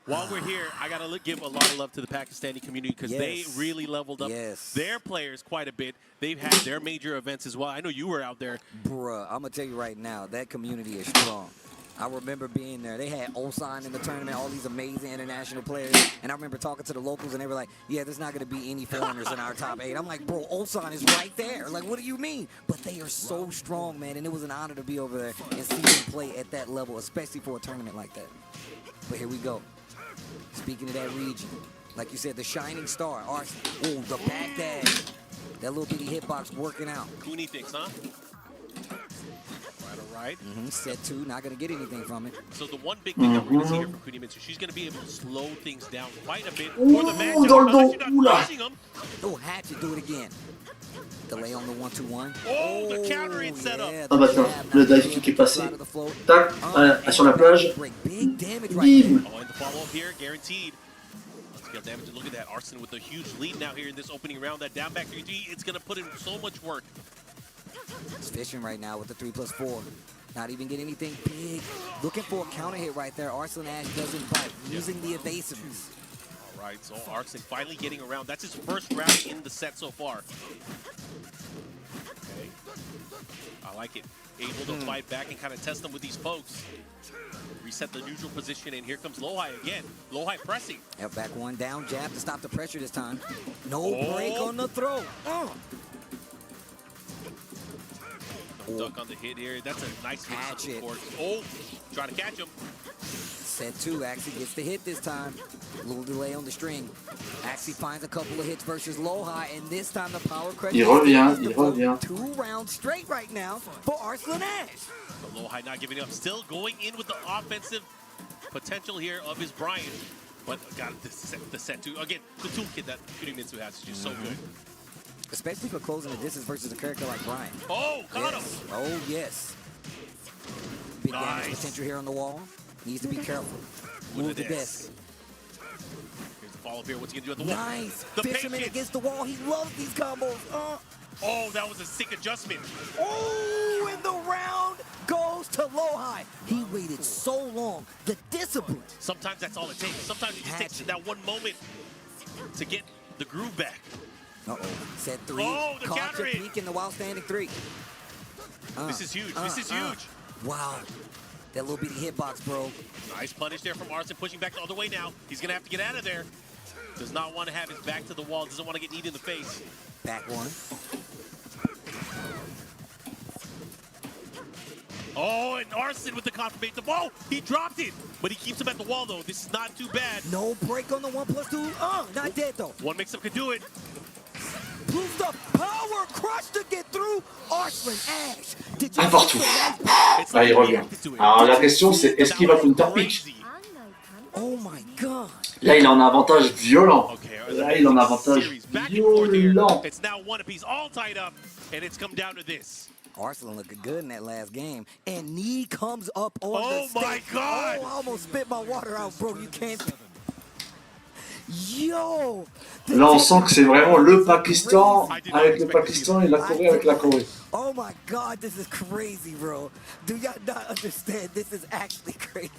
Speaker 3: While we're here, I got to give a lot of love to the Pakistani community because they really leveled up their players quite a bit. They've had their major events as well. I know you were out there.
Speaker 2: Bruh, I'm going to tell you right now, that community is strong. I remember being there. They had Osan in the tournament, all these amazing international players. And I remember talking to the locals, and they were like, yeah, there's not going to be any foreigners in our top 8. I'm like, bro, Osan is right there. Like, what do you mean? But they are so strong, man. And it was an honor to be over there and see them play at that level, especially for a tournament like that. But here we go. Speaking of that region, like you said, the shining star, Arson. Oh, the back dash. That little bitty hitbox working out.
Speaker 3: Kuni thinks, huh? Right.
Speaker 2: Set 2, not going to get anything from it.
Speaker 3: So the one big thing that we're going to see here from Kunimitsu, she's going to be able to slow things down quite a bit for the matchup. Unless you're not pressing him.
Speaker 2: Oh, Hatchet, do it again. Delay on the 1-2-1.
Speaker 3: Oh, the counter hit setup.
Speaker 1: Ah bah tiens, le dive qui est passé. Tac, sur la plage.
Speaker 2: Big damage
Speaker 1: Bim.
Speaker 3: Oh, and the follow-up here, guaranteed. Scale damage. Look at that. Arson with a huge lead now here in this opening round. That down back 3G, it's going to put in so much work.
Speaker 2: He's fishing right now with the 3+4. Not even get anything big. Looking for a counter hit right there. Arson Ash doesn't bite. Using the evasiveness.
Speaker 3: All right, so Arson finally getting around. That's his first round in the set so far. Okay. I like it. Able to fight back and kind of test them with these pokes. Reset the neutral position, and here comes Lohai again. Lohai pressing.
Speaker 2: Yep, back one, down jab to stop the pressure this time. No break on the throw.
Speaker 3: No duck on the hit here. That's a nice hit, of course. Oh, trying to catch him.
Speaker 2: Set two, Axie gets the hit this time. A little delay on the string. Axie finds a couple of hits versus Lohai, and this time the power crush.
Speaker 1: Il revient.
Speaker 2: 2 rounds straight right now for Arslan Ash.
Speaker 3: But Lohai not giving up. Still going in with the offensive potential here of his Brian. But got the set two. Again, the toolkit that Kunimitsu has is just so good.
Speaker 2: Especially for closing the distance versus a character like Brian.
Speaker 3: Oh, got him.
Speaker 2: Oh, yes. Big damage potential here on the wall. Needs to be careful. Move the disc.
Speaker 3: Here's the follow-up here. What's he going to do at the wall?
Speaker 2: Nice.
Speaker 3: The
Speaker 2: Fisherman against the wall. He loves these combos.
Speaker 3: Oh, that was a sick adjustment.
Speaker 2: Oh, and the round goes to Lohai. He waited so long. The discipline.
Speaker 3: Sometimes that's all it takes. Sometimes it just takes that one moment to get the groove back.
Speaker 2: Uh-oh. Set three.
Speaker 3: Oh, the
Speaker 2: Caught
Speaker 3: counter
Speaker 2: your
Speaker 3: hit.
Speaker 2: peak in the while standing three.
Speaker 3: This is huge. This is huge.
Speaker 2: Wow. That little bitty hitbox, bro.
Speaker 3: Nice punish there from Arson, pushing back the other way now. He's going to have to get out of there. Does not want to have his back to the wall. Doesn't want to get kneed in the face.
Speaker 2: Back one.
Speaker 3: Oh, and Arson with the confirmation. Oh, he dropped it. But he keeps him at the wall, though. This is not too bad.
Speaker 2: No break on the 1+2. Not dead, though.
Speaker 3: One mix-up could do it.
Speaker 2: Proves the power crush to get through. Arslan Ash. Did you
Speaker 1: N'importe où. Là, il revient. Alors la question c'est, est-ce qu'il va counter pitch?
Speaker 2: Oh my god.
Speaker 1: Là, il a un avantage violent. Là, il a un avantage violent.
Speaker 3: It's now one apiece, all tied up, and it's come down to this.
Speaker 2: Arslan looking good in that last game. And knee comes up on
Speaker 3: Oh
Speaker 2: the
Speaker 3: my
Speaker 2: stage.
Speaker 3: God.
Speaker 2: Oh, I almost spit my water out, bro. You can't. Yo.
Speaker 1: Là, on sent que c'est vraiment le Pakistan avec le Pakistan et la Corée avec la Corée.
Speaker 2: Oh my god, this is crazy, bro. Do y'all not understand? This is actually crazy.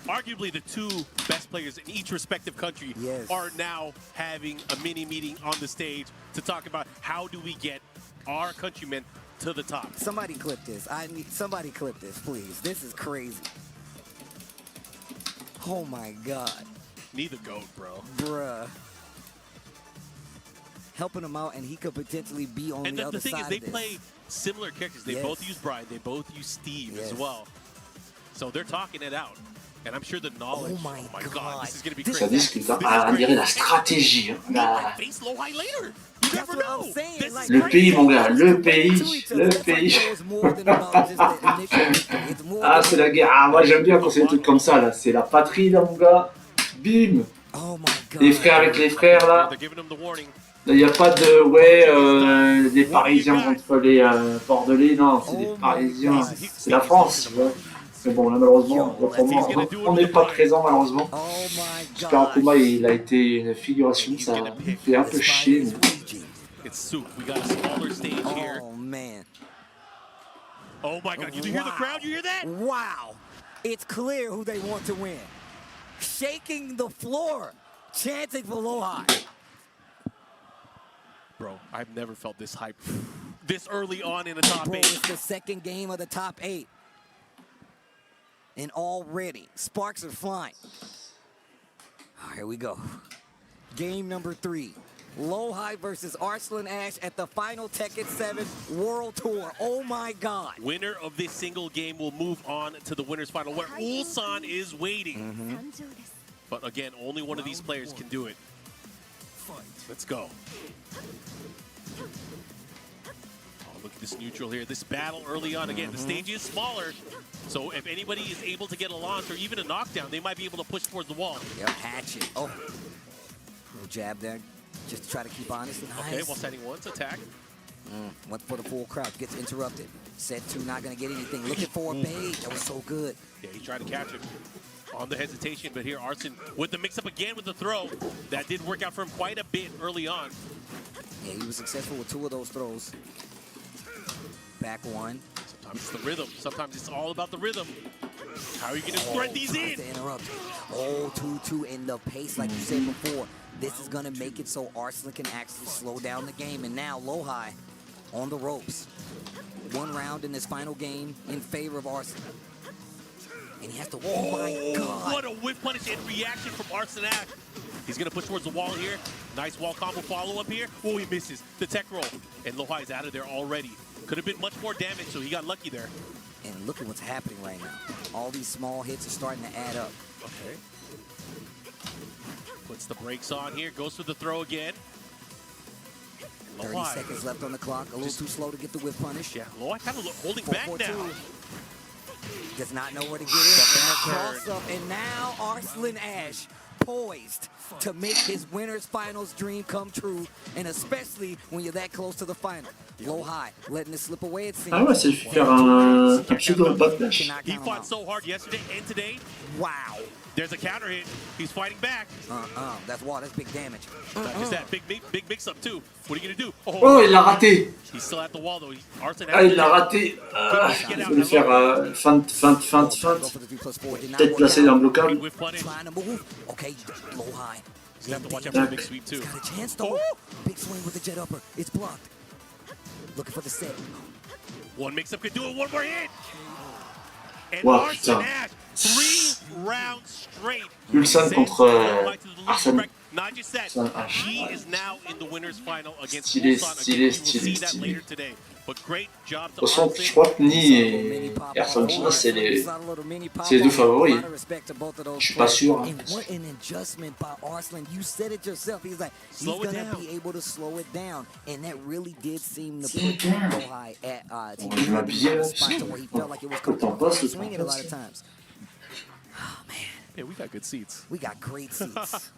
Speaker 3: Arguably the two best players in each respective country are now having a mini meeting on the stage to talk about how do we get our countrymen to the top.
Speaker 2: Somebody clip this. I need somebody clip this, please. This is crazy. Oh my god.
Speaker 3: Need the GOAT, bro.
Speaker 2: Bruh. Helping him out, and he could potentially be on the other side.
Speaker 3: And the thing is, they play similar characters. They both use Brian. They both use Steve as well. So they're talking it out. And I'm sure the knowledge. Oh my god, this is going to be crazy.
Speaker 1: Ça discute, hein. On dirait la stratégie. Hein.
Speaker 3: Face Lohai later. You never know.
Speaker 1: Le pays, mon gars, le pays, le pays. Ah, c'est la guerre. Ah, moi j'aime bien quand c'est des trucs comme ça, là. C'est la patrie, là, mon gars. Bim. Les frères avec les frères, là. Il n'y a pas de, des Parisiens contre les Bordelais, non, c'est des Parisiens. C'est la France, tu vois. Mais bon, là, malheureusement, on n'est pas présent, malheureusement. J'espère que Kuma, il a été une figuration, ça fait un peu chier.
Speaker 2: Oh, man.
Speaker 3: Oh, my God. You hear the crowd? You hear that?
Speaker 2: Wow. It's clear who they want to win. Shaking the floor, chanting for Lohai.
Speaker 3: Bro, I've never felt this hype this early on in the top 8.
Speaker 2: It's the second game of the top 8. And already, sparks are flying. Oh, here we go. Game number 3. Lohai versus Arslan Ash at the final Tekken 7 World Tour. Oh my god.
Speaker 3: Winner of this single game will move on to the winner's final where Ulsan is waiting. But again, only one of these players can do it. Let's go. Oh, look at this neutral here. This battle early on. Again, the stage is smaller. So if anybody is able to get a launch or even a knockdown, they might be able to push towards the wall.
Speaker 2: Yep, hatchet. Oh. Little jab there. Just to try to keep honest. Nice.
Speaker 3: Okay, while setting one's attack.
Speaker 2: Went for the full crouch. Gets interrupted. Set 2, not going to get anything. Looking for a bait. That was so good.
Speaker 3: Yeah, he tried to catch it on the hesitation, but here Arson with the mix-up again with the throw. That did work out for him quite a bit early on.
Speaker 2: Yeah, he was successful with 2 of those throws. Back one.
Speaker 3: Sometimes it's the rhythm. Sometimes it's all about the rhythm. How are you going to thread these in?
Speaker 2: To interrupt. Oh, 2-2 in the pace, like you said before. This is going to make it so Arslan can actually slow down the game. And now Lohai on the ropes. One round in this final game in favor of Arslan. And he has to, oh my God.
Speaker 3: What a whiff punish and reaction from Arslan Ash. He's going to push towards the wall here. Nice wall combo follow-up here. Oh, he misses the tech roll. And Lohai's out of there already. Could have been much more damage, so he got lucky there.
Speaker 2: And look at what's happening right now. All these small hits are starting to add up.
Speaker 3: Okay. Puts the brakes on here. Goes for the throw again.
Speaker 2: 30 seconds left on the clock. A little too slow to get the whip punish.
Speaker 3: Yeah, Lohai kind of holding back now.
Speaker 2: Does not know where to get in. Cross up, and now Arslan Ash poised to make his winner's finals dream come true, and especially when you're that close to the final. Lohai letting it slip away, it seems.
Speaker 1: Ah ouais, ça lui fait faire un pseudo backdash.
Speaker 3: He fought so hard yesterday and today.
Speaker 2: Wow.
Speaker 3: There's a counter hit. He's fighting back.
Speaker 2: That's big damage.
Speaker 3: Not just that, big mix-up too. What are you gonna do?
Speaker 1: Oh, il l'a raté.
Speaker 3: He's still at the wall though. Arslan
Speaker 1: Ah, il l'a raté. Il faut lui faire feinte. Peut-être placer dans le bloquable.
Speaker 2: Okay, Lohai.
Speaker 3: He's gonna have to watch out for the big sweep too.
Speaker 2: Got a chance though. Big swing with the jet upper. It's blocked. Looking for the set.
Speaker 3: One mix-up could do it. One more hit. And
Speaker 1: Wow,
Speaker 3: Arslan
Speaker 1: putain.
Speaker 3: Ash, 3 rounds straight.
Speaker 1: Ulsan contre Arslan.
Speaker 3: Not just that, he is now in the winner's final against
Speaker 1: Stylé,
Speaker 3: Ulsan.
Speaker 1: stylé,
Speaker 3: We'll
Speaker 1: stylé,
Speaker 3: see that
Speaker 1: stylé.
Speaker 3: later today. But great job to
Speaker 1: De toute façon,
Speaker 3: Arslan.
Speaker 1: je crois que Ni et Arslan, c'est les deux favoris. Je suis pas sûr.
Speaker 2: And what an adjustment by Arslan. You said it yourself. He's like, he's going to be able to slow it down. And that really did seem to put Lohai at
Speaker 1: Je m'habillais là.
Speaker 2: spot to where he felt like it was
Speaker 1: Le temps passe, le temps
Speaker 2: swinging a lot of
Speaker 1: passe.
Speaker 2: times. Oh, man.
Speaker 3: Yeah, we got good seats.
Speaker 2: We got great seats.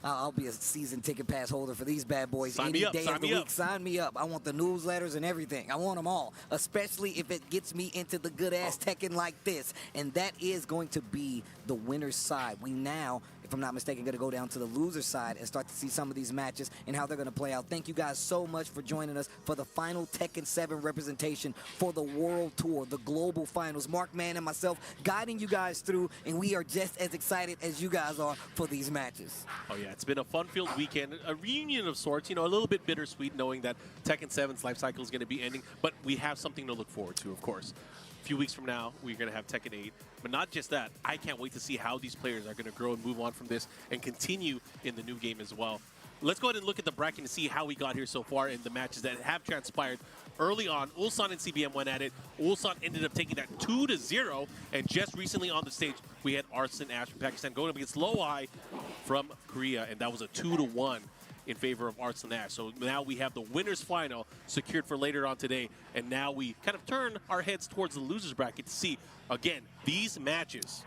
Speaker 2: I'll be a season ticket pass holder for these bad boys
Speaker 3: Sign
Speaker 2: any
Speaker 3: me up,
Speaker 2: day
Speaker 3: sign
Speaker 2: of the
Speaker 3: me
Speaker 2: week.
Speaker 3: up.
Speaker 2: Sign me up. I want the newsletters and everything. I want them all, especially if it gets me into the good-ass Tekken like this. And that is going to be the winner's side. We now, if I'm not mistaken, going to go down to the loser's side and start to see some of these matches and how they're going to play out. Thank you guys so much for joining us for the final Tekken 7 representation for the World Tour, the Global Finals. Mark Mann and myself guiding you guys through, and we are just as excited as you guys are for these matches.
Speaker 3: Oh yeah, it's been a fun-filled weekend, a reunion of sorts. You know, a little bit bittersweet knowing that Tekken 7's life cycle is going to be ending, but we have something to look forward to, of course. A few weeks from now, we're going to have Tekken 8. But not just that, I can't wait to see how these players are going to grow and move on from this and continue in the new game as well. Let's go ahead and look at the bracket and see how we got here so far in the matches that have transpired. Early on, Ulsan and CBM went at it. Ulsan ended up taking that 2-0. And just recently on the stage, we had Arslan Ash from Pakistan going up against Lohai from Korea. And that was a 2-1 in favor of Arslan Ash. So now we have the winner's final secured for later on today. And now we kind of turn our heads towards the loser's bracket to see, again, these matches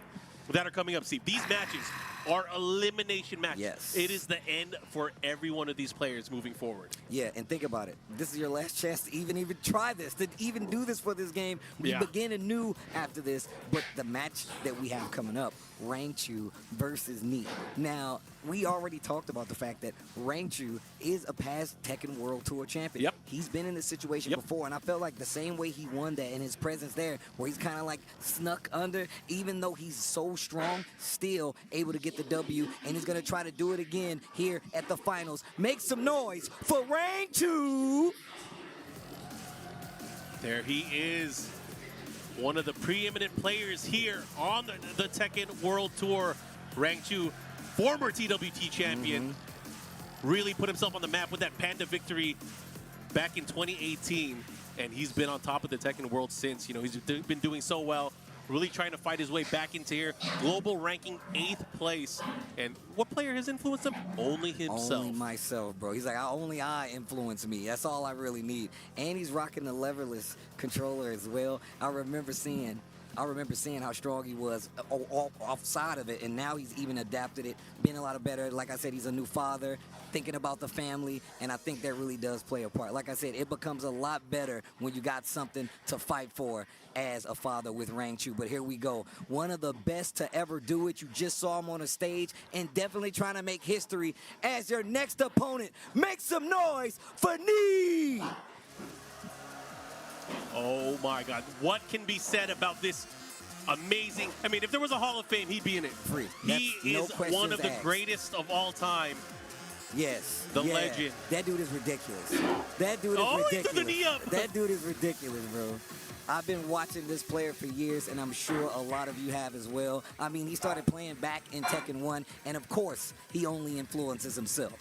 Speaker 3: that are coming up. See, these matches are elimination matches.
Speaker 2: Yes.
Speaker 3: It is the end for every one of these players moving forward.
Speaker 2: Yeah, and think about it. This is your last chance to even try this, to even do this for this game. We begin anew after this, but the match that we have coming up, Rangchu versus Ni. Now, we already talked about the fact that Rangchu is a past Tekken World Tour champion.
Speaker 3: Yep.
Speaker 2: He's been in this situation before, and I felt like the same way he won that in his presence there, where he's kind of like snuck under, even though he's so strong, still able to get the W, and he's going to try to do it again here at the finals. Make some noise for Rangchu!
Speaker 3: There he is, one of the preeminent players here on the Tekken World Tour. Rangchu, former TWT champion, really put himself on the map with that Panda victory back in 2018, and he's been on top of the Tekken World since. You know, he's been doing so well, really trying to fight his way back into here. Global ranking 8th place. And what player has influenced him? Only himself.
Speaker 2: Only myself, bro. He's like, only I influence me. That's all I really need. And he's rocking the leverless controller as well. I remember seeing how strong he was offside of it, and now he's even adapted it, been a lot better. Like I said, he's a new father, thinking about the family, and I think that really does play a part. Like I said, it becomes a lot better when you got something to fight for as a father with Rangchu. But here we go. One of the best to ever do it. You just saw him on a stage, and definitely trying to make history as your next opponent. Make some noise for Ni!
Speaker 3: Oh my God. What can be said about this amazing? I mean, if there was a Hall of Fame, he'd be in it. He is one of the greatest of all time.
Speaker 2: Yes.
Speaker 3: The legend.
Speaker 2: That dude is ridiculous. That dude is ridiculous.
Speaker 3: He threw the knee up.
Speaker 2: That dude is ridiculous, bro. I've been watching this player for years, and I'm sure a lot of you have as well. I mean, he started playing back in Tekken 1, and of course, he only influences himself.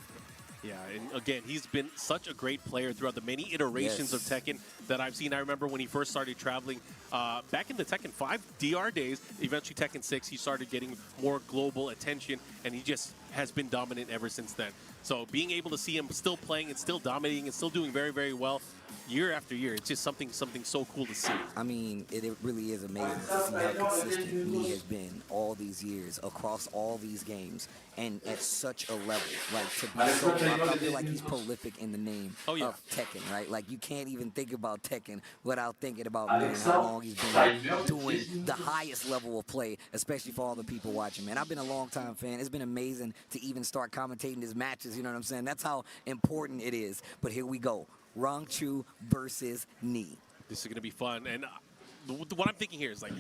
Speaker 3: Yeah, and again, he's been such a great player throughout the many iterations of Tekken that I've seen. I remember when he first started traveling back in the Tekken 5 DR days, eventually Tekken 6, he started getting more global attention, and he just has been dominant ever since then. So being able to see him still playing and still dominating and still doing very, very well year after year, it's just something so cool to see.
Speaker 2: I mean, it really is amazing to see how consistent he has been all these years across all these games and at such a level. Like, to be so, I feel like he's prolific in the name of Tekken, right? Like, you can't even think about Tekken without thinking about how long he's been doing the highest level of play, especially for all the people watching, man. I've been a long-time fan. It's been amazing to even start commentating his matches, you know what I'm saying? That's how important it is. But here we go. Rangchu versus Knee.
Speaker 3: This is going to be fun. And what I'm thinking here is, like,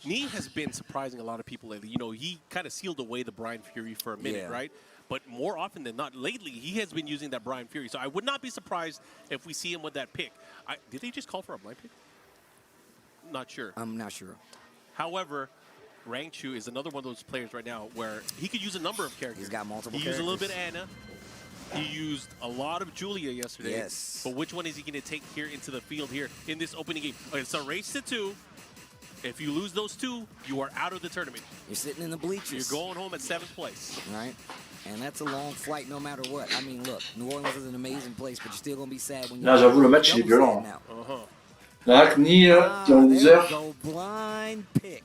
Speaker 3: Knee has been surprising a lot of people lately. You know, he kind of sealed away the Brian Fury for a minute, right? But more often than not, lately, he has been using that Brian Fury. So I would not be surprised if we see him with that pick. Did they just call for a blind pick? Not sure.
Speaker 2: I'm not sure.
Speaker 3: However, Rangchu is another one of those players right now where he could use a number of characters.
Speaker 2: He's got multiple characters.
Speaker 3: He used a little bit of Anna. He used a lot of Julia yesterday.
Speaker 2: Yes.
Speaker 3: But which one is he going to take here into the field here in this opening game? It's a race to 2. If you lose those 2, you are out of the tournament.
Speaker 2: You're sitting in the bleachers.
Speaker 3: You're going home at 7th place.
Speaker 2: Right. And that's a long flight no matter what. I mean, look, New Orleans is an amazing place, but you're still going to be sad when you're...
Speaker 1: Là, j'avoue, le match, il est violent. Là, Knee, qui est en loser.
Speaker 2: Go blind pick.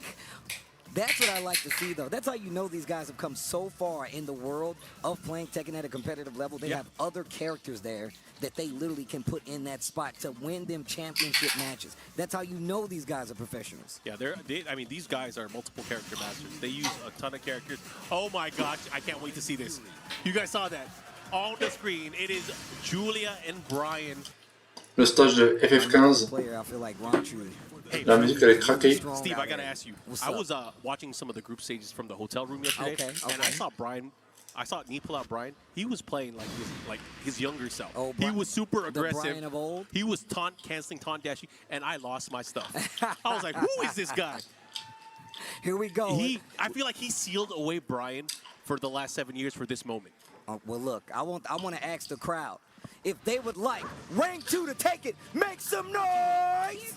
Speaker 2: That's what I like to see, though. That's how you know these guys have come so far in the world of playing Tekken at a competitive level. They have other characters there that they literally can put in that spot to win them championship matches. That's how you know these guys are professionals.
Speaker 3: Yeah, I mean, these guys are multiple character masters. They use a ton of characters. Oh, my gosh. I can't wait to see this. You guys saw that. On the screen, it is Julia and Brian.
Speaker 1: Le stage de FF15.
Speaker 2: Player, I feel like Rangchu.
Speaker 3: Hey,
Speaker 1: la musique, elle est craquée.
Speaker 3: Steve, I gotta ask you. I was watching some of the group stages from the hotel room yesterday, and I saw Brian. I saw Knee pull out Brian. He was playing like his younger self.
Speaker 2: Oh,
Speaker 3: he was super aggressive.
Speaker 2: The Brian of old.
Speaker 3: He was canceling taunt dashing, and I lost my stuff. I was like, who is this guy?
Speaker 2: Here we go.
Speaker 3: I feel like he sealed away Brian for the last 7 years for this moment.
Speaker 2: Well, look, I want to ask the crowd if they would like Rangchu to take it. Make some noise.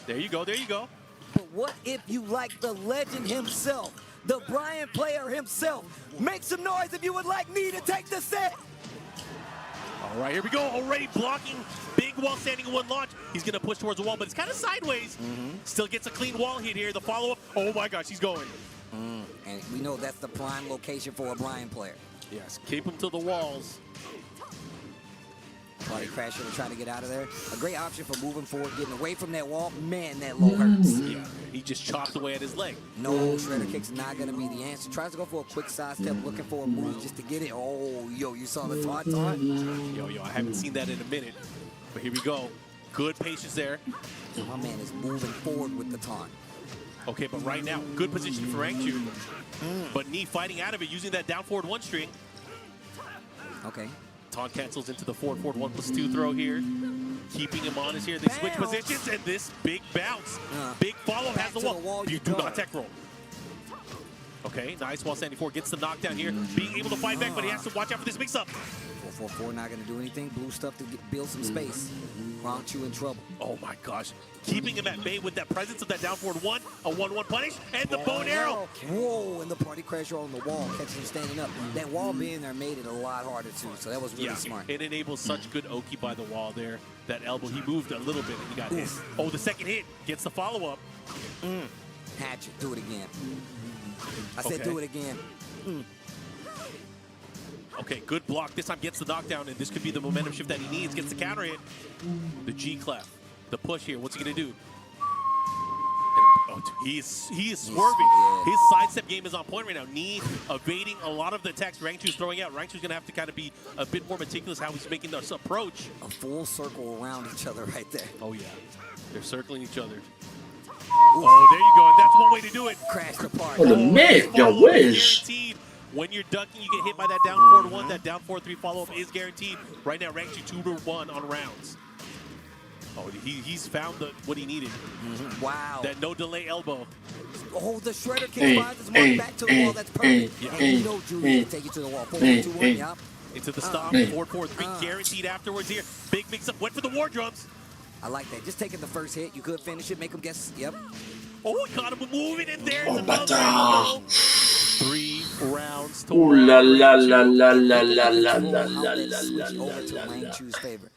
Speaker 3: There you go, there you go.
Speaker 2: But what if you like the legend himself, the Brian player himself? Make some noise if you would like me to take the set.
Speaker 3: All right, here we go. Already blocking big wall standing in one launch. He's going to push towards the wall, but it's kind of sideways. Still gets a clean wall hit here. The follow-up. Oh, my gosh, he's going.
Speaker 2: And we know that's the prime location for a Brian player.
Speaker 3: Yes, keep him to the walls.
Speaker 2: Body crasher to try to get out of there. A great option for moving forward, getting away from that wall. Man, that low hurts.
Speaker 3: Yeah, he just chopped away at his leg.
Speaker 2: No shredder kick's not going to be the answer. Tries to go for a quick side step, looking for a move just to get it. Oh, yo, you saw the taunt?
Speaker 3: Yo, I haven't seen that in a minute. But here we go. Good patience there.
Speaker 2: My man is moving forward with the taunt.
Speaker 3: Okay, but right now, good position for Rangchu. But Knee fighting out of it, using that down forward 1 string.
Speaker 2: Okay.
Speaker 3: Taunt cancels into the forward 1+2 throw here. Keeping him honest here. They switch positions, and this big bounce. Big follow-up has the wall. You do not tech roll. Okay, nice. Wall 74 gets the knockdown here. Being able to fight back, but he has to watch out for this mix-up.
Speaker 2: 4-4-4 not going to do anything. Blue stuff to build some space. Rangchu in trouble.
Speaker 3: Oh, my gosh. Keeping him at bay with that presence of that down forward 1. A 1-1 punish, and the bow and arrow.
Speaker 2: Whoa, and the party crasher on the wall, catching him standing up. That wall being there made it a lot harder, too, so that was really smart.
Speaker 3: It enables such good Oki by the wall there. That elbow, he moved a little bit, and he got hit. Oh, the second hit gets the follow-up.
Speaker 2: Hatchet, do it again. I said do it again.
Speaker 3: Okay, good block. This time gets the knockdown, and this could be the momentum shift that he needs. Gets the counter hit. The G clef. The push here. What's he going to do? Oh, he is swerving. His sidestep game is on point right now. Knee evading a lot of the attacks Rangchu's throwing out. Rangchu's going to have to kind of be a bit more meticulous how he's making this approach.
Speaker 2: A full circle around each other right there.
Speaker 3: Oh, yeah. They're circling each other. Oh, there you go. That's one way to do it.
Speaker 2: Crash the park.
Speaker 1: Oh, le mec, bien wesh.
Speaker 3: Guaranteed. When you're ducking, you get hit by that down 4-1. That down 4-3 follow-up is guaranteed. Right now, Rangchu 2-1 on rounds. Oh, he's found what he needed.
Speaker 2: Wow.
Speaker 3: That no delay elbow.
Speaker 2: Oh, the shredder kick finds his mark back to the wall. That's perfect. And you know Julian can take it to the wall. 4-2-1, yup.
Speaker 3: Into the stop. 4-4-3 guaranteed afterwards here. Big mix-up. Went for the war drums.
Speaker 2: I like that. Just taking the first hit. You could finish it. Make him guess. Yep.
Speaker 3: Oh, he caught him moving, and there's
Speaker 1: Oh,
Speaker 3: another
Speaker 1: bâtard.
Speaker 3: 3 rounds to
Speaker 1: Ouh là là là là là là là là là
Speaker 2: Outlet
Speaker 1: là
Speaker 2: switch
Speaker 1: là
Speaker 2: over to
Speaker 1: là là.
Speaker 2: Rangchu's favor.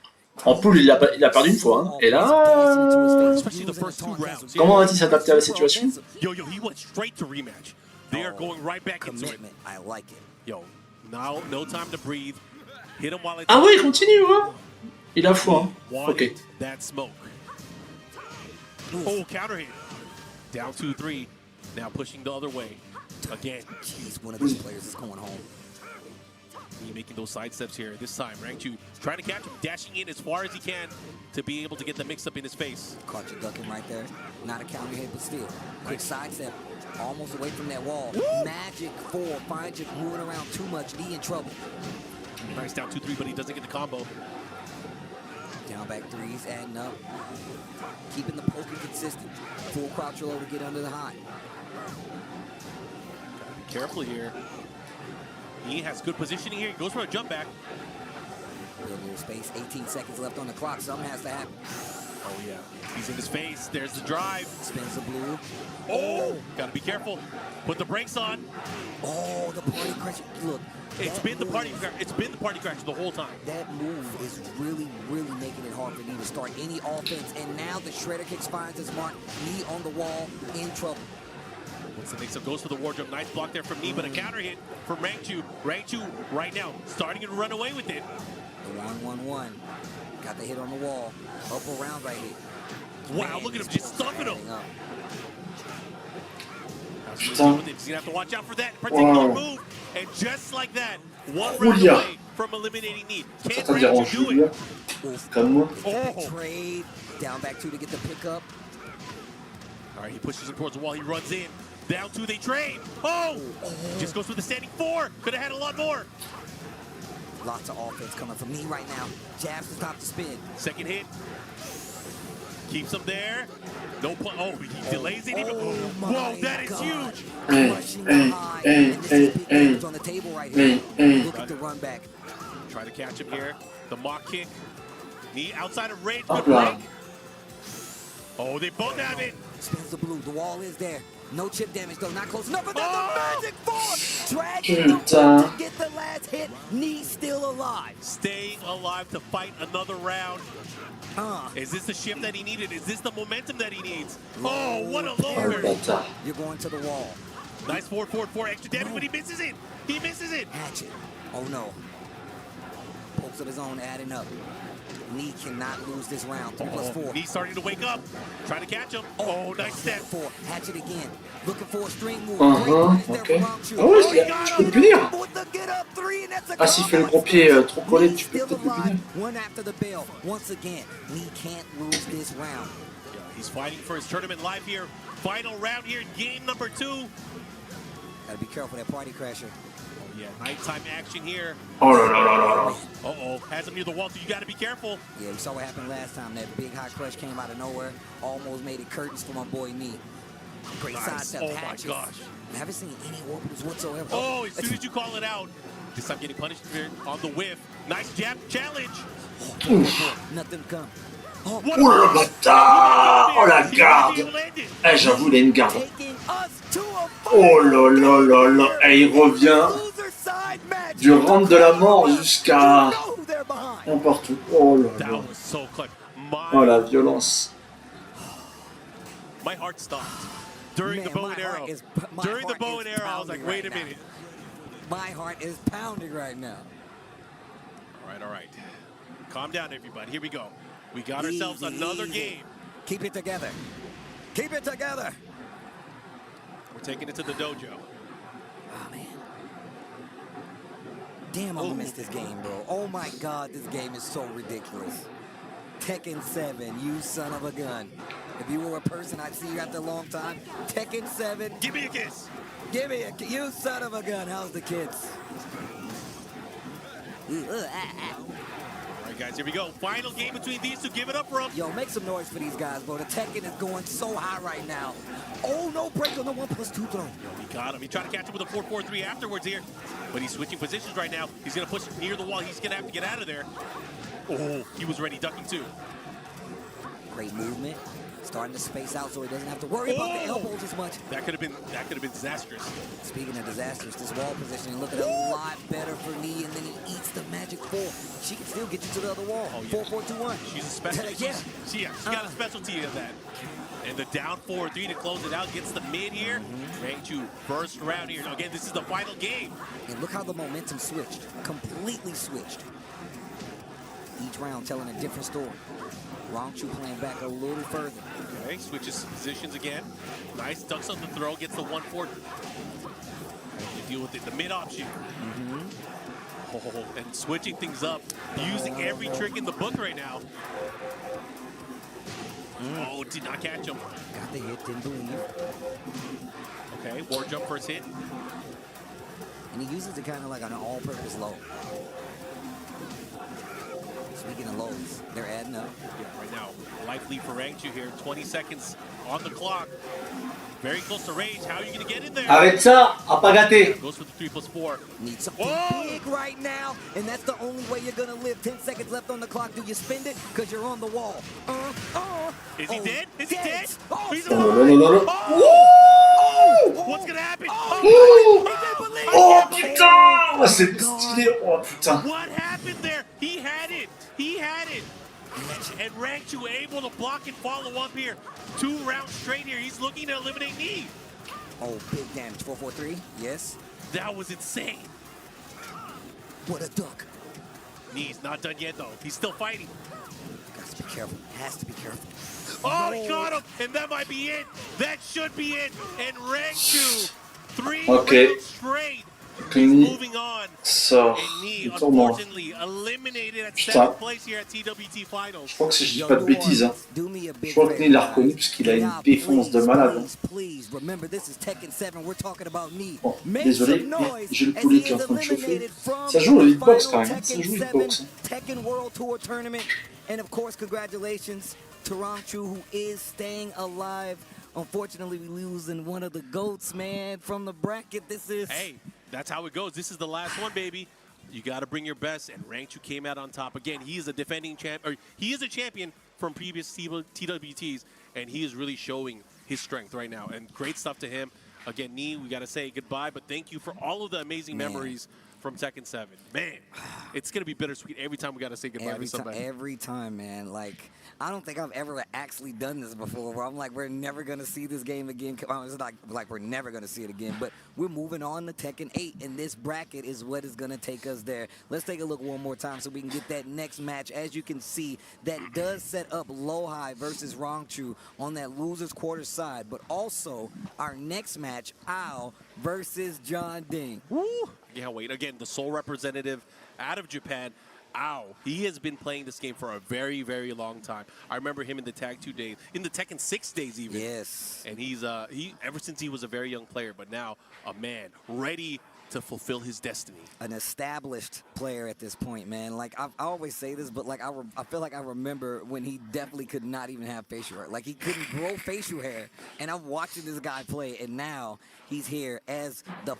Speaker 1: En poule, il a perdu une fois. Hein. Et là,
Speaker 3: Especially the first 2 rounds.
Speaker 1: comment va-t-il s'adapter à la situation?
Speaker 3: Yo, he went straight to rematch. They are going right back into it.
Speaker 2: Commitment. I like it.
Speaker 3: Yo, now no time to breathe. Hit him while it's
Speaker 1: Ah ouais, il continue. Hein. Il a foi. Hein. Ok.
Speaker 3: wanted that smoke. Oh, counter hit. Down 2-3. Now pushing the other way. Again.
Speaker 2: Jeez, one of these players is going home.
Speaker 3: He making those side steps here. This time, Rangchu trying to catch him, dashing in as far as he can to be able to get the mix-up in his face.
Speaker 2: Caught you ducking right there. Not a counter hit, but still. Quick side step. Almost away from that wall. Magic 4. Finds you moving around too much. D in trouble.
Speaker 3: Nice down 2-3, but he doesn't get the combo.
Speaker 2: Down back threes, adding up. Keeping the poker consistent. Full crouch roll to get under the high.
Speaker 3: Be careful here. He has good positioning here. He goes for a jump back.
Speaker 2: Build a little space. 18 seconds left on the clock. Something has to happen.
Speaker 3: Oh, yeah. He's in his face. There's the drive.
Speaker 2: Spins the blue.
Speaker 3: Oh, gotta be careful. Put the brakes on.
Speaker 2: Oh, the party crash. Look.
Speaker 3: It's been the party crash the whole time.
Speaker 2: That move is really making it hard for Knee to start any offense. And now the shredder kicks finds his mark. Knee on the wall, in trouble.
Speaker 3: Once the mix-up goes for the wardrobe. Nice block there from Knee, but a counter hit from Rangchu. Rangchu right now starting to run away with it.
Speaker 2: The 1-1-1. Got the hit on the wall. Up around right here.
Speaker 3: Wow,
Speaker 2: Man,
Speaker 3: look at him
Speaker 2: this
Speaker 3: just
Speaker 2: ball
Speaker 3: stuffing him.
Speaker 2: adding up.
Speaker 3: He's going to have to watch out for that particular move. And just like that, one round
Speaker 1: Julia.
Speaker 3: away from eliminating Knee. Can
Speaker 1: Ça dérange
Speaker 3: Rangchu do
Speaker 1: Julia.
Speaker 3: it?
Speaker 1: Calme-moi.
Speaker 3: Oh.
Speaker 2: Trade. Down back 2 to get the pickup.
Speaker 3: All right, he pushes him towards the wall. He runs in. Down 2, they trade. Oh! Just goes for the standing 4. Could have had a lot more.
Speaker 2: Lots of offense coming from Knee right now. Jabs to stop the spin.
Speaker 3: Second hit. Keeps him there. No point. Oh, he delays it even. Whoa, that is huge.
Speaker 2: Crushing the high. And this is big numbers on the table right here. Look at the run back.
Speaker 3: Try to catch him here. The mock kick. Knee outside of range.
Speaker 1: Hop
Speaker 3: Good
Speaker 1: là.
Speaker 3: break. Oh, they both have it.
Speaker 2: Spins the blue. The wall is there. No chip damage though. Not close enough. But that's
Speaker 3: Oh!
Speaker 2: a magic 4. Dragging the
Speaker 1: Putain.
Speaker 2: foot to get the last hit. Knee still alive.
Speaker 3: Staying alive to fight another round. Is this the shift that he needed? Is this the momentum that he needs? Oh, what a low
Speaker 1: Oh le
Speaker 3: parry.
Speaker 1: bâtard.
Speaker 2: You're going to the wall.
Speaker 3: Nice 4-4-4 extra damage, but he misses it. He misses it.
Speaker 2: Hatchet. Oh no. Pokes of his own adding up. Knee cannot lose this round. 3+4.
Speaker 3: Knee starting to wake up. Trying to catch him. Oh, nice step.
Speaker 2: 4. Hatchet again. Looking for a string move.
Speaker 1: Ok. Ah ouais, tu peux le punir. Ah, s'il fait le gros pied trop collé, tu peux peut-être le punir.
Speaker 2: One after the bell. Once again, Knee can't lose this round.
Speaker 3: Yeah, he's fighting for his tournament life here. Final round here, game number 2.
Speaker 2: Gotta be careful that party crasher.
Speaker 3: Oh yeah, nighttime action here.
Speaker 1: Oh là là là là là.
Speaker 3: Uh-oh, has him near the wall, so you got to be careful.
Speaker 2: Yeah, we saw what happened last time. That big high crush came out of nowhere. Almost made it curtains for my boy Knee. Great side step.
Speaker 3: Oh my
Speaker 2: hatches.
Speaker 3: gosh.
Speaker 2: I haven't seen any orbitals whatsoever.
Speaker 3: Oh, as soon as you call it out. This time getting punished here on the whiff. Nice jab challenge.
Speaker 2: Nothing come.
Speaker 1: Oh le bâtard. Oh la garde. Eh, j'avoue, il a une garde.
Speaker 2: Taking us to a
Speaker 1: Oh là là là là. Eh, il revient
Speaker 2: loser side match.
Speaker 1: du round de la mort jusqu'à
Speaker 2: You know who they're behind.
Speaker 1: n'importe où. Oh là
Speaker 3: That
Speaker 1: là.
Speaker 3: was so close.
Speaker 1: Oh la violence.
Speaker 3: My heart stopped. During
Speaker 2: Man,
Speaker 3: the bow
Speaker 2: my
Speaker 3: and
Speaker 2: heart
Speaker 3: arrow.
Speaker 2: is- my
Speaker 3: During the
Speaker 2: heart
Speaker 3: bow
Speaker 2: is
Speaker 3: and arrow, I was like,
Speaker 2: pounding
Speaker 3: wait a
Speaker 2: right now.
Speaker 3: minute.
Speaker 2: My heart is pounding right now.
Speaker 3: All right. Calm down, everybody. Here we go. We got ourselves
Speaker 2: Easy,
Speaker 3: another
Speaker 2: easy.
Speaker 3: game.
Speaker 2: Keep it together. Keep it together.
Speaker 3: We're taking it to the dojo.
Speaker 2: Oh, man. Damn, I'm gonna miss this game, bro. Oh, my God, this game is so ridiculous. Tekken 7, you son of a gun. If you were a person I'd see you after a long time, Tekken 7.
Speaker 3: Give me a kiss.
Speaker 2: Give me a kiss. You son of a gun. How's the kids?
Speaker 3: All right, guys, here we go. Final game between these two. Give it up for them.
Speaker 2: Yo, make some noise for these guys, bro. The Tekken is going so high right now. Oh, no break on the 1+2 throw.
Speaker 3: Yo, he got him. He tried to catch him with a 4-4-3 afterwards here. But he's switching positions right now. He's going to push near the wall. He's going to have to get out of there. Oh, he was ready, ducking too.
Speaker 2: Great movement. Starting to space out so he doesn't have to worry about the elbows as much.
Speaker 3: That could have been disastrous.
Speaker 2: Speaking of disastrous, this wall positioning looking a lot better for me, and then he eats the magic 4. She can still get you to the other wall.
Speaker 3: Oh, yeah.
Speaker 2: 4-4-2-1.
Speaker 3: She's a specialty.
Speaker 2: Yeah.
Speaker 3: She got a specialty of that. And the down 4-3 to close it out. Gets the mid here. Rank 2 first round here. Again, this is the final game.
Speaker 2: And look how the momentum switched. Completely switched. Each round telling a different story. Rongchu playing back a little further.
Speaker 3: Okay, switches positions again. Nice, ducks on the throw, gets the 1-4. You deal with it, the mid option. Oh, and switching things up, using every trick in the book right now. Oh, did not catch him.
Speaker 2: Got the hit, didn't believe.
Speaker 3: Okay, war jump first hit.
Speaker 2: And he uses it kind of like an all-purpose low. Speaking of lows, they're adding up.
Speaker 3: Yeah, right now, life lead for Rangchu here. 20 seconds on the clock. Very close to range. How are you going to get in there?
Speaker 1: Arrête ça, apagate.
Speaker 3: Goes for the 3+4.
Speaker 2: Need something big right now, and that's the only way you're going to live. 10 seconds left on the clock. Do you spend it? Because you're on the wall.
Speaker 3: Is he dead? Is he dead?
Speaker 2: Oh,
Speaker 3: He's
Speaker 1: Non,
Speaker 3: alive.
Speaker 1: non, non, non.
Speaker 3: Oh, what's going to happen?
Speaker 1: Oh putain, c'est stylé. Oh putain.
Speaker 3: What happened there? He had it. He had it. And Rangchu able to block and follow up here. 2 rounds straight here. He's looking to eliminate Knee.
Speaker 2: Oh, big damage. 4-4-3. Yes.
Speaker 3: That was insane.
Speaker 2: What a duck.
Speaker 3: Knee's not done yet, though. He's still fighting.
Speaker 2: Got to be careful. Has to be careful.
Speaker 3: Oh, he got him. And that might be it. That should be it. And Rangchu, 3 rounds straight. Moving on.
Speaker 1: Sort
Speaker 3: And Knee,
Speaker 1: du tournoi.
Speaker 3: unfortunately, eliminated at
Speaker 1: Putain.
Speaker 3: 7th place here at TWT Finals.
Speaker 1: Je crois que si je dis pas de bêtises, hein. Je crois que Neil l'a reconnu parce qu'il a une défense de malade.
Speaker 2: Please, remember this is Tekken 7. We're talking about Knee.
Speaker 1: Bon, désolé, mais j'ai le poulet qui est en train de chauffer. Ça joue le hitbox quand même, ça joue le hitbox.
Speaker 2: Tekken World Tour Tournament. And of course, congratulations to Rongchu, who is staying alive. Unfortunately, we losing one of the GOATs, man, from the bracket. This is...
Speaker 3: Hey, that's how it goes. This is the last one, baby. You got to bring your best, and Rangchu came out on top. Again, he is a defending champ, or he is a champion from previous TWTs, and he is really showing his strength right now. And great stuff to him. Again, Knee, we got to say goodbye, but thank you for all of the amazing memories from Tekken 7. Man, it's going to be bittersweet every time we got to say goodbye to somebody.
Speaker 2: Every time, man. Like, I don't think I've ever actually done this before where I'm like, we're never going to see this game again. It's like we're never going to see it again. But we're moving on to Tekken 8, and this bracket is what is going to take us there. Let's take a look one more time so we can get that next match. As you can see, that does set up Lowhigh versus Rongchu on that loser's quarter side. But also, our next match, Ao versus John Ding.
Speaker 3: Woo! Can't wait. Again, the sole representative out of Japan, Ao. He has been playing this game for a very, very long time. I remember him in the Tag 2 days, in the Tekken 6 days even.
Speaker 2: Yes.
Speaker 3: And he's ever since he was a very young player, but now a man ready to fulfill his destiny.
Speaker 2: An established player at this point, man. Like, I always say this, but like I feel like I remember when he definitely could not even have facial hair. Like, he couldn't grow facial hair. And I'm watching this guy play, and now he's here as the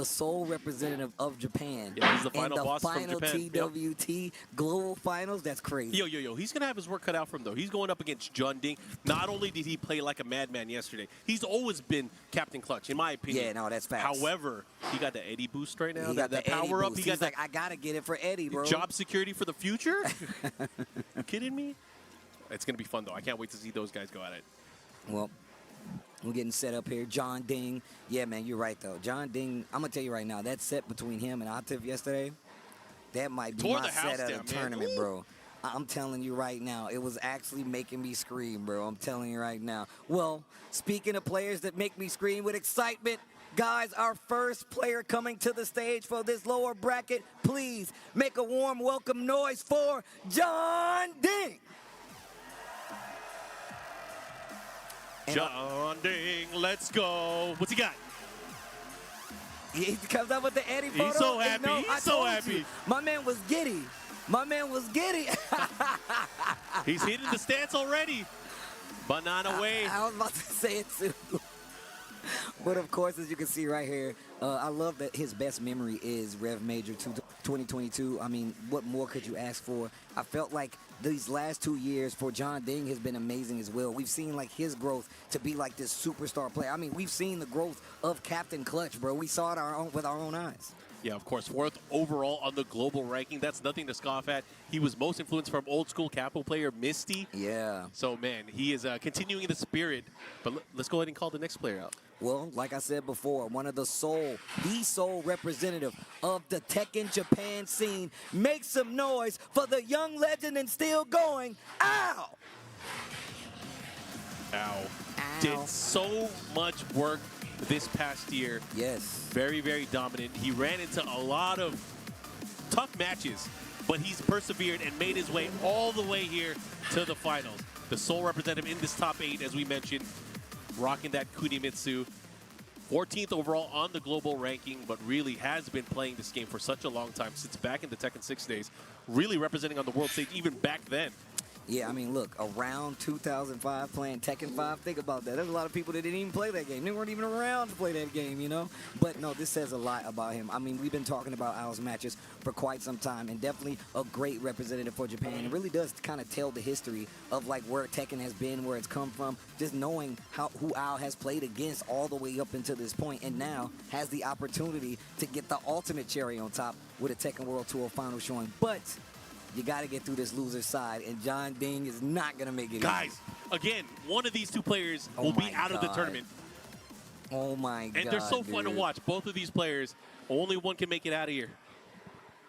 Speaker 2: sole representative of Japan.
Speaker 3: Yeah, he's the final boss from
Speaker 2: final
Speaker 3: Japan.
Speaker 2: TWT Global Finals. That's crazy.
Speaker 3: Yo. He's going to have his work cut out for him, though. He's going up against John Ding. Not only did he play like a madman yesterday, he's always been Captain Clutch, in my opinion.
Speaker 2: Yeah, no, that's facts.
Speaker 3: However, he got the Eddie boost right now.
Speaker 2: He got
Speaker 3: that
Speaker 2: the
Speaker 3: power
Speaker 2: Eddie
Speaker 3: up.
Speaker 2: boost.
Speaker 3: He got
Speaker 2: He's like, I got to get it for Eddie, bro.
Speaker 3: job security for the future? You kidding me? It's going to be fun, though. I can't wait to see those guys go at it.
Speaker 2: Well, we're getting set up here. John Ding. Yeah, man, you're right, though. John Ding, I'm going to tell you right now, that set between him and Atif yesterday, that might be
Speaker 3: Tore
Speaker 2: my
Speaker 3: the house
Speaker 2: set of
Speaker 3: down,
Speaker 2: the
Speaker 3: man.
Speaker 2: tournament,
Speaker 3: Ooh.
Speaker 2: bro. I'm telling you right now, it was actually making me scream, bro. I'm telling you right now. Well, speaking of players that make me scream with excitement, guys, our first player coming to the stage for this lower bracket, please make a warm welcome noise for John Ding.
Speaker 3: John Ding, let's go. What's he got?
Speaker 2: He comes up with the Eddie photo.
Speaker 3: He's so happy.
Speaker 2: No,
Speaker 3: He's so happy.
Speaker 2: You, my man was giddy. My man was giddy.
Speaker 3: He's hitting the stance already. Banana way.
Speaker 2: I was about to say it too. But of course, as you can see right here, I love that his best memory is Rev Major 2022. I mean, what more could you ask for? I felt like these last 2 years for John Ding has been amazing as well. We've seen like his growth to be like this superstar player. I mean, we've seen the growth of Captain Clutch, bro. We saw it with our own eyes.
Speaker 3: Yeah, of course, 4th overall on the global ranking. That's nothing to scoff at. He was most influenced from old school Capo player Misty.
Speaker 2: Yeah.
Speaker 3: So, man, he is continuing the spirit. But let's go ahead and call the next player out.
Speaker 2: Well, like I said before, one of the sole representative of the Tekken Japan scene. Make some noise for the young legend and still going, Ow!
Speaker 3: Ow. Did so much work this past year.
Speaker 2: Yes.
Speaker 3: Very, very dominant. He ran into a lot of tough matches, but he's persevered and made his way all the way here to the finals. The sole representative in this top 8, as we mentioned, rocking that Kunimitsu. 14th overall on the global ranking, but really has been playing this game for such a long time, since back in the Tekken 6 days, really representing on the world stage even back then.
Speaker 2: Yeah, I mean, look, around 2005 playing Tekken 5, think about that. There's a lot of people that didn't even play that game. They weren't even around to play that game, you know? But no, this says a lot about him. I mean, we've been talking about Al's matches for quite some time, and definitely a great representative for Japan. It really does kind of tell the history of like where Tekken has been, where it's come from, just knowing who Al has played against all the way up until this point, and now has the opportunity to get the ultimate cherry on top with a Tekken World Tour final showing. But you got to get through this loser's side, and John Ding is not going to make it
Speaker 3: Guys, again, one of these two players will be out of the tournament.
Speaker 2: Oh, my God,
Speaker 3: and they're so fun to watch. Both of these players, only one can make it out of here.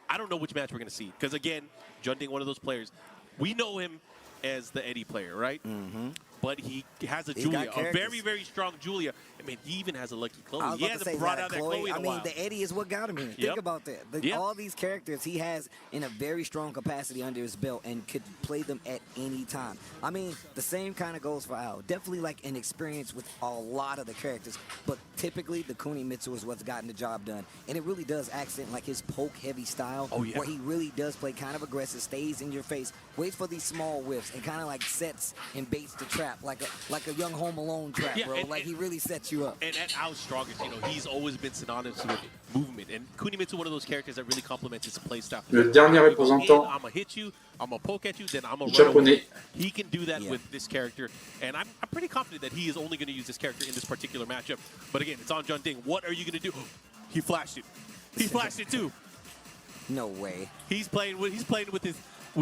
Speaker 3: I don't know which match we're going to see, because, again, John Ding, one of those players, we know him as the Eddie player, right?
Speaker 2: Mm-hmm.
Speaker 3: But he has a Julia, a very, very strong Julia. I mean, he even has a lucky Chloe. He hasn't brought out that Chloe in a while.
Speaker 2: The Eddie is what got him here. Think about that. All these characters he has in a very strong capacity under his belt and could play them at any time. I mean, the same kind of goes for Al. Definitely like an experience with a lot of the characters, but typically the Kunimitsu is what's gotten the job done. And it really does accent like his poke-heavy style, where he really does play kind of aggressive, stays in your face, waits for these small whiffs, and kind of like sets and baits the trap like a young Home Alone trap, bro. Like he really sets you up.
Speaker 3: And at Al's strongest, you know, he's always been synonymous with movement. And Kunimitsu, one of those characters that really complements his playstyle.
Speaker 1: Le dernier représentant
Speaker 3: I'm gonna hit you, I'm gonna poke at you, then I'm gonna
Speaker 1: japonais.
Speaker 3: run away. He can do that with this character, and I'm pretty confident that he is only gonna use this character in this particular matchup. But again, it's on John Ding. What are you gonna do? He flashed it. He flashed it too.
Speaker 2: No way.
Speaker 3: He's playing with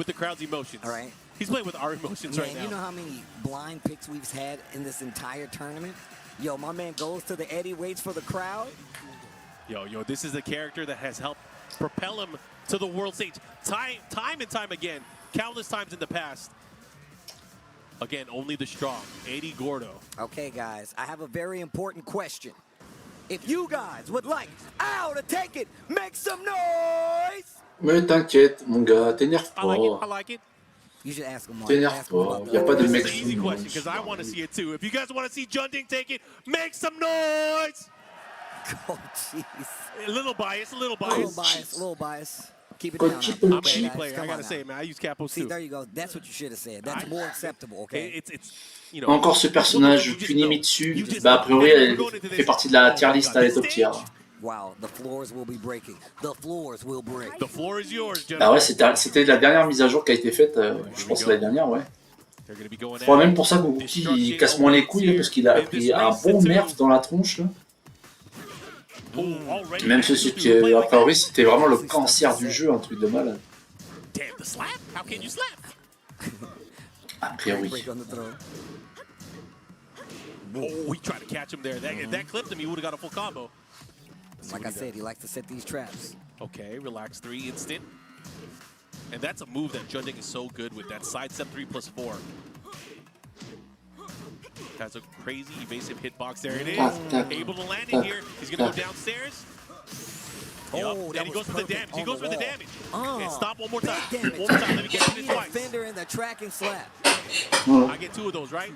Speaker 3: the crowd's emotions.
Speaker 2: All right.
Speaker 3: He's playing with our emotions right now.
Speaker 2: You know how many blind picks we've had in this entire tournament? Yo, my man goes to the Eddie, waits for the crowd.
Speaker 3: Yo, this is the character that has helped propel him to the world stage time and time again, countless times in the past. Again, only the strong, Eddie Gordo.
Speaker 2: Okay, guys, I have a very important question. If you guys would like Al to take it, make some noise!
Speaker 1: Mais t'inquiète, mon gars, t'énerve
Speaker 3: I
Speaker 1: pas.
Speaker 3: like it.
Speaker 2: You should ask him.
Speaker 1: T'énerve pas, y a pas de mec
Speaker 3: It's an easy question, because I want to see it too. If you guys want to see John Ding take it, make some noise!
Speaker 2: Oh, jeez.
Speaker 3: A little bias.
Speaker 2: A little bias. Keep it
Speaker 1: Coach,
Speaker 2: down.
Speaker 3: I'm an
Speaker 1: Coach.
Speaker 3: Eddie player, I gotta say, man. I use capos
Speaker 2: See,
Speaker 3: too.
Speaker 2: there you go. That's what you should have said. That's more acceptable, okay?
Speaker 3: You know,
Speaker 1: Encore ce personnage Kunimitsu, bah a priori elle fait partie de la tier list à la top tier.
Speaker 2: Wow, the floors will be breaking. The floors will break.
Speaker 3: The floor is yours,
Speaker 1: Ah ouais, c'était la dernière mise à jour qui a été faite, je pense l'année dernière, ouais. Je crois même pour ça que Wookie il casse moins les couilles, parce qu'il a pris un bon nerf dans la tronche, là. Même ceci qui, a priori, c'était vraiment le cancer du jeu, un truc de malade. A priori.
Speaker 3: Oh, he tried to catch him there. If that clipped him, he would have got a full combo.
Speaker 2: Like I said, he likes to set these traps.
Speaker 3: Okay, relax 3 instant. And that's a move that Junding is so good with, that side step 3+4. Has a crazy evasive hitbox. There it is. Able to land it here. He's going to go downstairs.
Speaker 2: Oh,
Speaker 3: and he goes for the damage. He goes for the damage.
Speaker 2: Oh,
Speaker 3: and stop one more time.
Speaker 2: Damage.
Speaker 3: One more time. Let me get it twice.
Speaker 2: Defender in the tracking slap.
Speaker 3: I get 2 of those, right?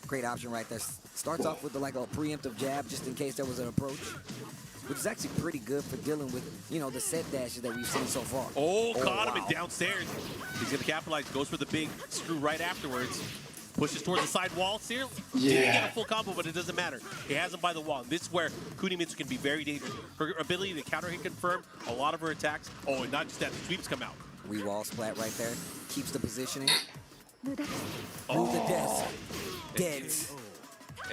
Speaker 2: Great option right there. Starts off with like a preemptive jab just in case there was an approach, which is actually pretty good for dealing with, you know, the set dashes that we've seen so far.
Speaker 3: Oh, caught him and downstairs. He's going to capitalize. Goes for the big screw right afterwards. Pushes towards the side wall. Still didn't get a full combo, but it doesn't matter. He has him by the wall. This is where Kunimitsu can be very dangerous. Her ability to counter hit confirm a lot of her attacks. Oh, and not just that, the sweeps come out.
Speaker 2: Re-wall splat right there. Keeps the positioning.
Speaker 3: Oh.
Speaker 2: Move the desk. Dead.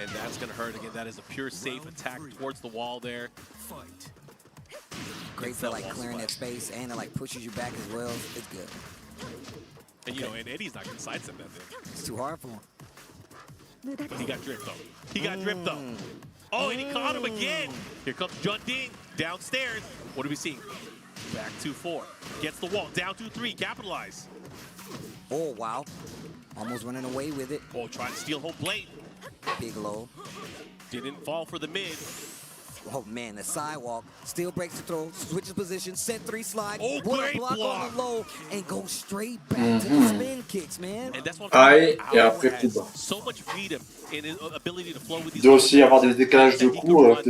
Speaker 3: And that's going to hurt again. That is a pure safe attack towards the wall there.
Speaker 2: Great for like clearing that space, and it like pushes you back as well. It's good.
Speaker 3: And you know, and Eddie's not going to sidestep that thing.
Speaker 2: It's too hard for him.
Speaker 3: But he got dripped though. He got dripped though. Oh, and he caught him again. Here comes Junding downstairs. What are we seeing? Back 2-4. Gets the wall. Down 2-3. Capitalize.
Speaker 2: Oh, wow. Almost running away with it.
Speaker 3: Oh, trying to steal whole blade.
Speaker 2: Big low.
Speaker 3: Didn't fall for the mid.
Speaker 2: Oh, man, the sidewalk. Still breaks the throw. Switches position. Set 3 slide.
Speaker 3: Oh,
Speaker 2: what
Speaker 3: great
Speaker 2: a block
Speaker 3: block.
Speaker 2: on the low. And go straight back to the spin kicks, man.
Speaker 3: And that's what
Speaker 1: Aïe, et après coup bas.
Speaker 3: so much freedom in his ability to flow with these.
Speaker 1: Il doit aussi avoir des décalages de coups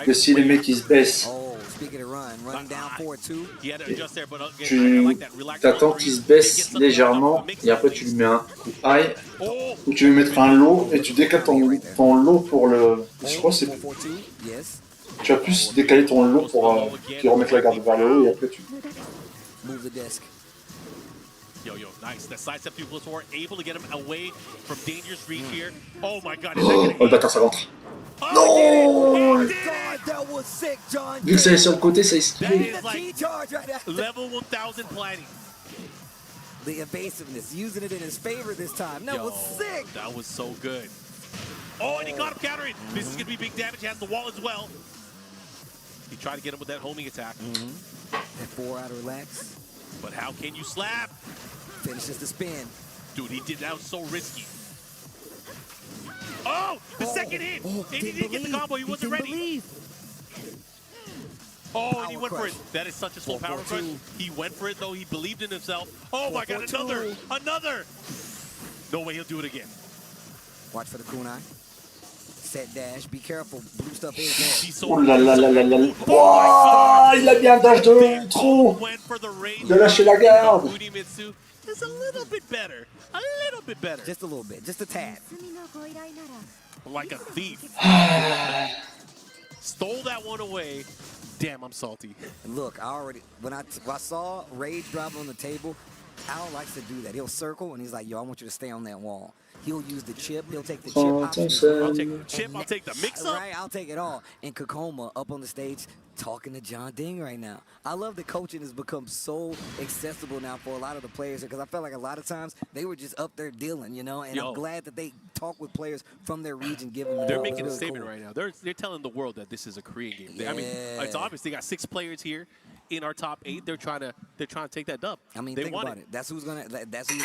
Speaker 1: que si les mecs ils se baissent,
Speaker 2: Oh, speaking of running down 4-2.
Speaker 3: He had to adjust there, but again,
Speaker 1: tu
Speaker 3: I like that. Relax
Speaker 1: t'attends qu'il se baisse légèrement et après tu lui mets un coup high
Speaker 3: Oh,
Speaker 1: ou tu lui mettre un low et tu décales ton low pour le. Je crois que c'est.
Speaker 2: 4-4-2, yes.
Speaker 1: Tu vas plus décaler ton low pour qu'il remette la garde vers le haut et après tu.
Speaker 2: Move the desk.
Speaker 3: yo, nice. That side step 2+4, able to get him away from dangerous reach here. Oh my God, is that gonna
Speaker 1: Oh le bâtard ça rentre.
Speaker 3: Oh,
Speaker 1: Non.
Speaker 2: God, that was sick, John.
Speaker 1: Vu que ça est sur le côté, ça
Speaker 3: That
Speaker 1: esquivé.
Speaker 3: is like
Speaker 2: T-charge right there.
Speaker 3: level 1000 planning.
Speaker 2: The evasiveness, using it in his favor this time. That was sick.
Speaker 3: That was so good. Oh, and he got him countering. This is going to be big damage. He has the wall as well. He tried to get him with that homing attack.
Speaker 2: That 4 out of relax.
Speaker 3: But how can you slap?
Speaker 2: Finishes the spin.
Speaker 3: Dude, he did that. Was so risky. Oh, the second hit. And he didn't get the combo. He wasn't ready. Oh, and he went for it. That is such a slow power crush. He went for it, though. He believed in himself. Oh, my God, another. No way he'll do it again.
Speaker 2: Watch for the kunai. Set dash. Be careful. Blue stuff is there.
Speaker 3: He's so
Speaker 1: Oh là là là là là. Wouah, il a bien dash de trop. Il a lâché la garde.
Speaker 3: Kunimitsu is a little bit better. A little bit better.
Speaker 2: Just a little bit. Just a tad.
Speaker 3: Like a thief. Stole that one away. Damn, I'm salty.
Speaker 2: Look, when I saw Rage drop on the table, Al likes to do that. He'll circle and he's like, yo, I want you to stay on that wall. He'll use the chip. He'll take the chip option.
Speaker 3: I'll take the chip. I'll take the mix-up.
Speaker 2: Right, I'll take it all. And Kokoma up on the stage talking to John Ding right now. I love that coaching has become so accessible now for a lot of the players because I felt like a lot of times they were just up there dealing, you know, and I'm glad that they talk with players from their region, give them.
Speaker 3: They're making a statement right now. They're telling the world that this is a Korean game.
Speaker 2: Yeah.
Speaker 3: I mean, it's obvious. They got 6 players here in our top 8. They're trying to take that dub.
Speaker 2: I mean, think about it. That's whose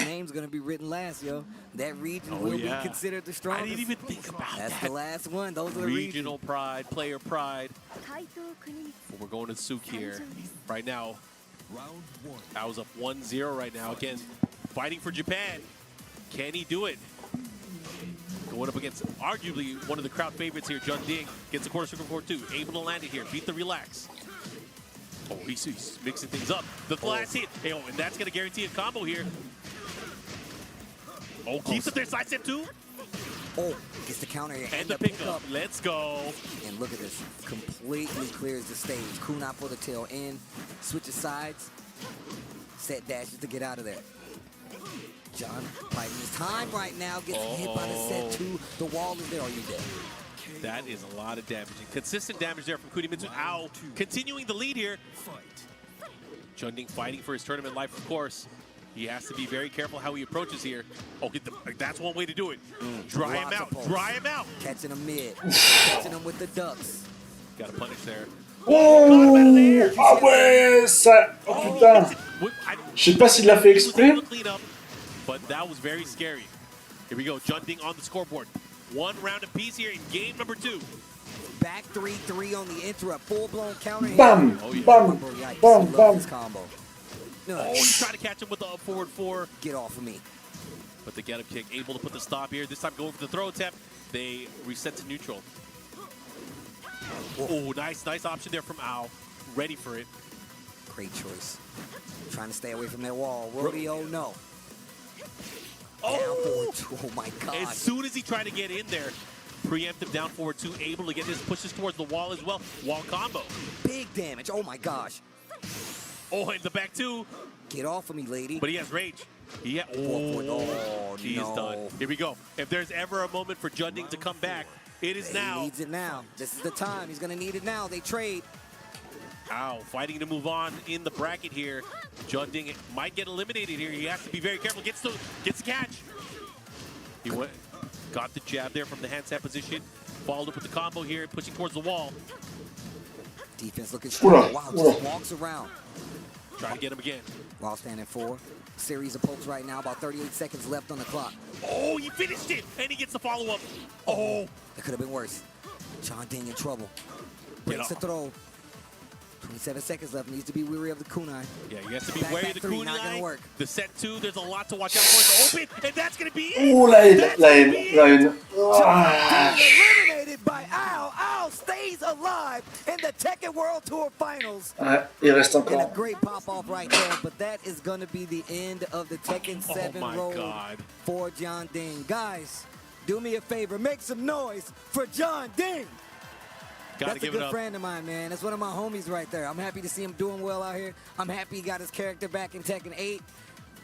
Speaker 2: name's gonna be written last, yo. That region will be considered the strongest.
Speaker 3: I didn't even think about that.
Speaker 2: That's the last one. Those are the
Speaker 3: regional pride, player pride. Well, we're going to Suk here right now. I was up 1-0 right now. Again, fighting for Japan. Can he do it? Going up against arguably one of the crowd favorites here, Jun Ding. Gets a quarter circle 4-2. Able to land it here. Beat the relax. Oh, he's mixing things up. The last hit. Hey, oh, and that's going to guarantee a combo here. Oh, keeps it there. Side step 2.
Speaker 2: Oh, gets the counter here.
Speaker 3: And the pickup. Let's go.
Speaker 2: And look at this. Completely clears the stage. Kunai for the tail in. Switches sides. Set dashes to get out of there. John fighting his time right now. Gets hit by the set 2. The wall is there. Are you dead?
Speaker 3: That is a lot of damage. Consistent damage there from Kunimitsu. Ow. Continuing the lead here. Junding fighting for his tournament life, of course. He has to be very careful how he approaches here. Oh, that's one way to do it. Dry him out. Dry him out.
Speaker 2: Catching him mid. Catching him with the ducks.
Speaker 3: Got a punish there.
Speaker 1: Oh, ah ouais, ça... Oh putain. Je sais pas s'il l'a fait exprès.
Speaker 3: But that was very scary. Here we go, Junding on the scoreboard. One round apiece here in game number 2.
Speaker 2: Back 3-3 on the interrupt. Full-blown counter.
Speaker 1: Bam,
Speaker 3: Oh, yeah.
Speaker 1: bam, bam, bam.
Speaker 2: Combo.
Speaker 3: Oh, he's trying to catch him with the up forward 4.
Speaker 2: Get off of me.
Speaker 3: But the get-up kick, able to put the stop here. This time going for the throw attempt. They reset to neutral. Oh, nice option there from Ao. Ready for it.
Speaker 2: Great choice. Trying to stay away from that wall. Rodeo, no.
Speaker 3: Oh!
Speaker 2: Oh my God.
Speaker 3: As soon as he tried to get in there, preemptive down forward 2, able to get his pushes towards the wall as well. Wall combo.
Speaker 2: Big damage. Oh my gosh.
Speaker 3: Oh, and the back 2.
Speaker 2: Get off of me, lady.
Speaker 3: But he has rage. He's done. Here we go. If there's ever a moment for Junding to come back, it is now.
Speaker 2: He needs it now. This is the time. He's going to need it now. They trade.
Speaker 3: Ow, fighting to move on in the bracket here. Junding might get eliminated here. He has to be very careful. Gets the catch. He got the jab there from the handstand position. Followed up with the combo here, pushing towards the wall.
Speaker 2: Defense looking strong. Wow, just walks around.
Speaker 3: Trying to get him again.
Speaker 2: While standing 4. Series of pokes right now. About 38 seconds left on the clock.
Speaker 3: Oh, he finished it, and he gets the follow-up. Oh.
Speaker 2: That could have been worse. Junding in trouble. Breaks the throw. 27 seconds left. Needs to be weary of the kunai.
Speaker 3: Yeah, he has to be wary of the kunai.
Speaker 2: Not gonna work.
Speaker 3: The set 2, there's a lot to watch out for. It's open, and that's going to be it.
Speaker 1: Oh, la haine.
Speaker 2: Eliminated by Ao. Ao stays alive in the Tekken World Tour Finals.
Speaker 1: Ouais, il reste
Speaker 2: And a
Speaker 1: encore.
Speaker 2: great pop-off right there, but that is going to be the end of the Tekken 7 road for Junding. Guys, do me a favor. Make some noise for Junding. That's a good friend of mine, man. That's one of my homies right there. I'm happy to see him doing well out here. I'm happy he got his character back in Tekken 8.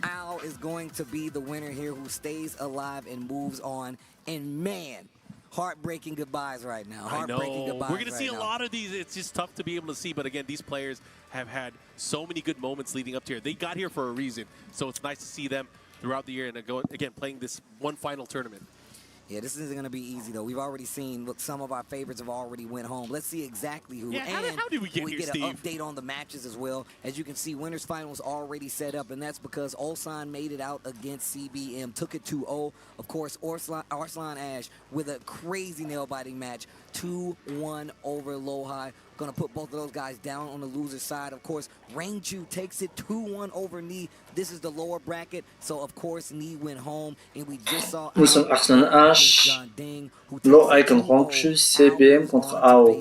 Speaker 2: Ao is going to be the winner here who stays alive and moves on. And man, heartbreaking goodbyes right now. Heartbreaking goodbyes.
Speaker 3: We're going to see a lot of these. It's just tough to be able to see. But again, these players have had so many good moments leading up to here. They got here for a reason. So it's nice to see them throughout the year and again playing this one final tournament.
Speaker 2: Yeah, this isn't going to be easy, though. We've already seen, look, some of our favorites have already went home. Let's see exactly who.
Speaker 3: Yeah, how did we get here, Steve?
Speaker 2: An update on the matches as well. As you can see, winners finals already set up, and that's because Ulsan made it out against CBM, took it 2-0. Of course, Arslan Ash with a crazy nail-biting match, 2-1 over Lowhigh. Going to put both of those guys down on the loser side. Of course, Rainchu takes it 2-1 over Knee. This is the lower bracket, so of course Knee went home, and we just saw
Speaker 1: Arslan Ash, Low Icon Ranchu, CBM contre AO.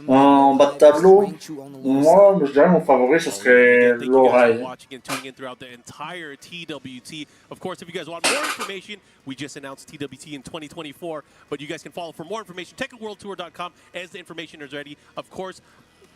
Speaker 1: En bas de tableau, moi, je dirais mon favori, ce serait Lowhigh.
Speaker 3: Watching and tuning in throughout the entire TWT. Of course, if you guys want more information, we just announced TWT in 2024, but you guys can follow for more information. TekkenWorldTour.com as the information is ready. Of course,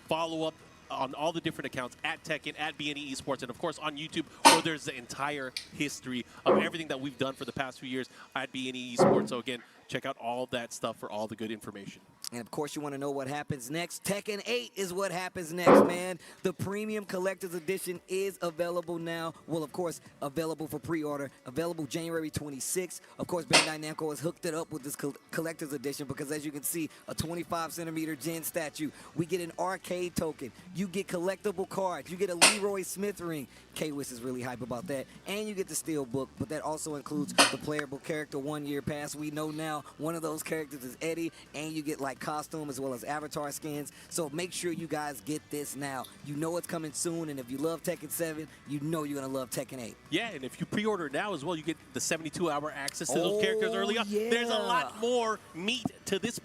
Speaker 3: follow up on all the different accounts at Tekken, at BNE Esports, and of course on YouTube, where there's the entire history of everything that we've done for the past few years at BNE Esports. So again, check out all that stuff for all the good information.
Speaker 2: And of course, you want to know what happens next. Tekken 8 is what happens next, man. The Premium Collector's Edition is available now. Well, of course, available for pre-order. Available January 26th. Of course, Bandai Namco has hooked it up with this Collector's Edition because, as you can see, a 25-centimeter Jin statue. We get an arcade token. You get collectible cards. You get a Leroy Smith ring. K-Wiss is really hype about that. And you get the steel book, but that also includes the playable character 1 year pass. We know now one of those characters is Eddie, and you get like costume as well as avatar skins. So make sure you guys get this now. You know it's coming soon, and if you love Tekken 7, you know you're going to love Tekken 8.
Speaker 3: Yeah, and if you pre-order now as well, you get the 72-hour access to those characters early on. Yeah. There's a lot more meat to this,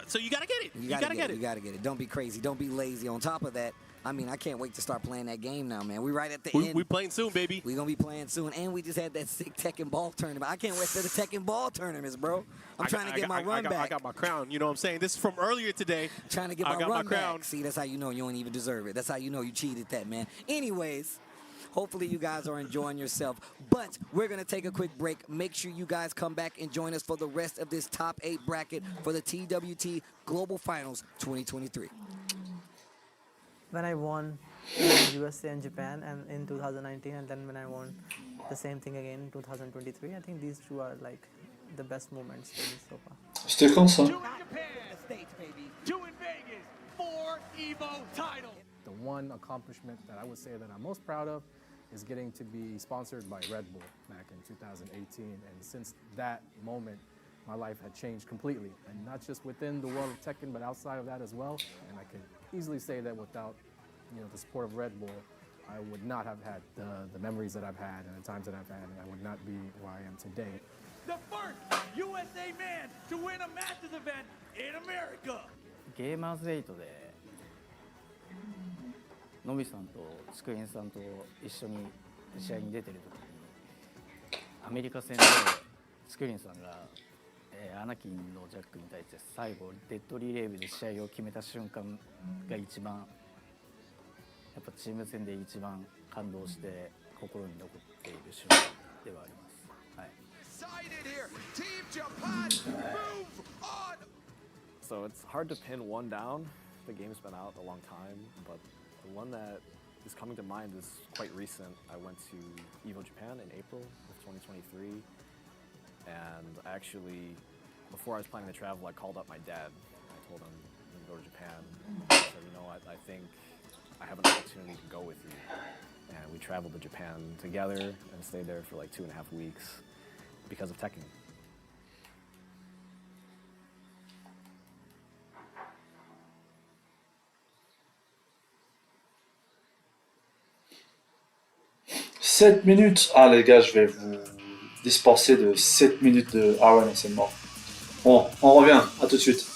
Speaker 3: so you got to get it. You got to get it.
Speaker 2: You got to get it. Don't be crazy. Don't be lazy. On top of that, I mean, I can't wait to start playing that game now, man. We're right at the end.
Speaker 3: We're playing soon, baby.
Speaker 2: We're going to be playing soon. And we just had that sick Tekken Ball tournament. I can't wait for the Tekken Ball tournaments, bro. I'm trying to get my run back.
Speaker 3: I got my crown. You know what I'm saying? This is from earlier today.
Speaker 2: Trying to get my run back. See, that's how you know you don't even deserve it. That's how you know you cheated that, man. Anyways, hopefully you guys are enjoying yourself. But we're going to take a quick break. Make sure you guys come back and join us for the rest of this top 8 bracket for the TWT Global Finals 2023.
Speaker 4: When I won in USA and Japan and in 2019, and then when I won the same thing again in 2023, I think these two are like the best moments for me so far.
Speaker 1: C'était quand ça?
Speaker 5: Two in Japan, two in Vegas, 4 The one accomplishment that I would say that I'm most proud of is getting to be sponsored by Red Bull back in 2018. And since that moment, my life had changed completely. And not just within the world of Tekken, but outside of that as well. And I can easily say that without the support of Red Bull, I would not have had the memories that I've had and the times that I've had, and I would not be where I am today.
Speaker 6: The first USA man to win a Masters event in America.
Speaker 7: ゲーマーズ8でのびさんとスクリーンさんと一緒に試合に出てる時にアメリカ戦でスクリーンさんが、アナキンのジャックに対して最後デッドリレー部で試合を決めた瞬間が一番やっぱチーム戦で一番感動して心に残っている瞬間ではあります。はい。
Speaker 8: So it's hard to pin one down. The game's been out a long time, but the one that is coming to mind is quite recent. I went to EVO Japan in April of 2023, and I actually, before I was planning to travel, I called up my dad. I told him I'm going to go to Japan. I said, you know what, I think I have an opportunity to go with you. And we traveled to Japan together and stayed there for like 2.5 weeks because of Tekken.
Speaker 1: Sept minutes. Ah les gars, je vais vous dispenser de 7 minutes de... Ah ouais, non, c'est mort. Bon, on revient, à tout de suite.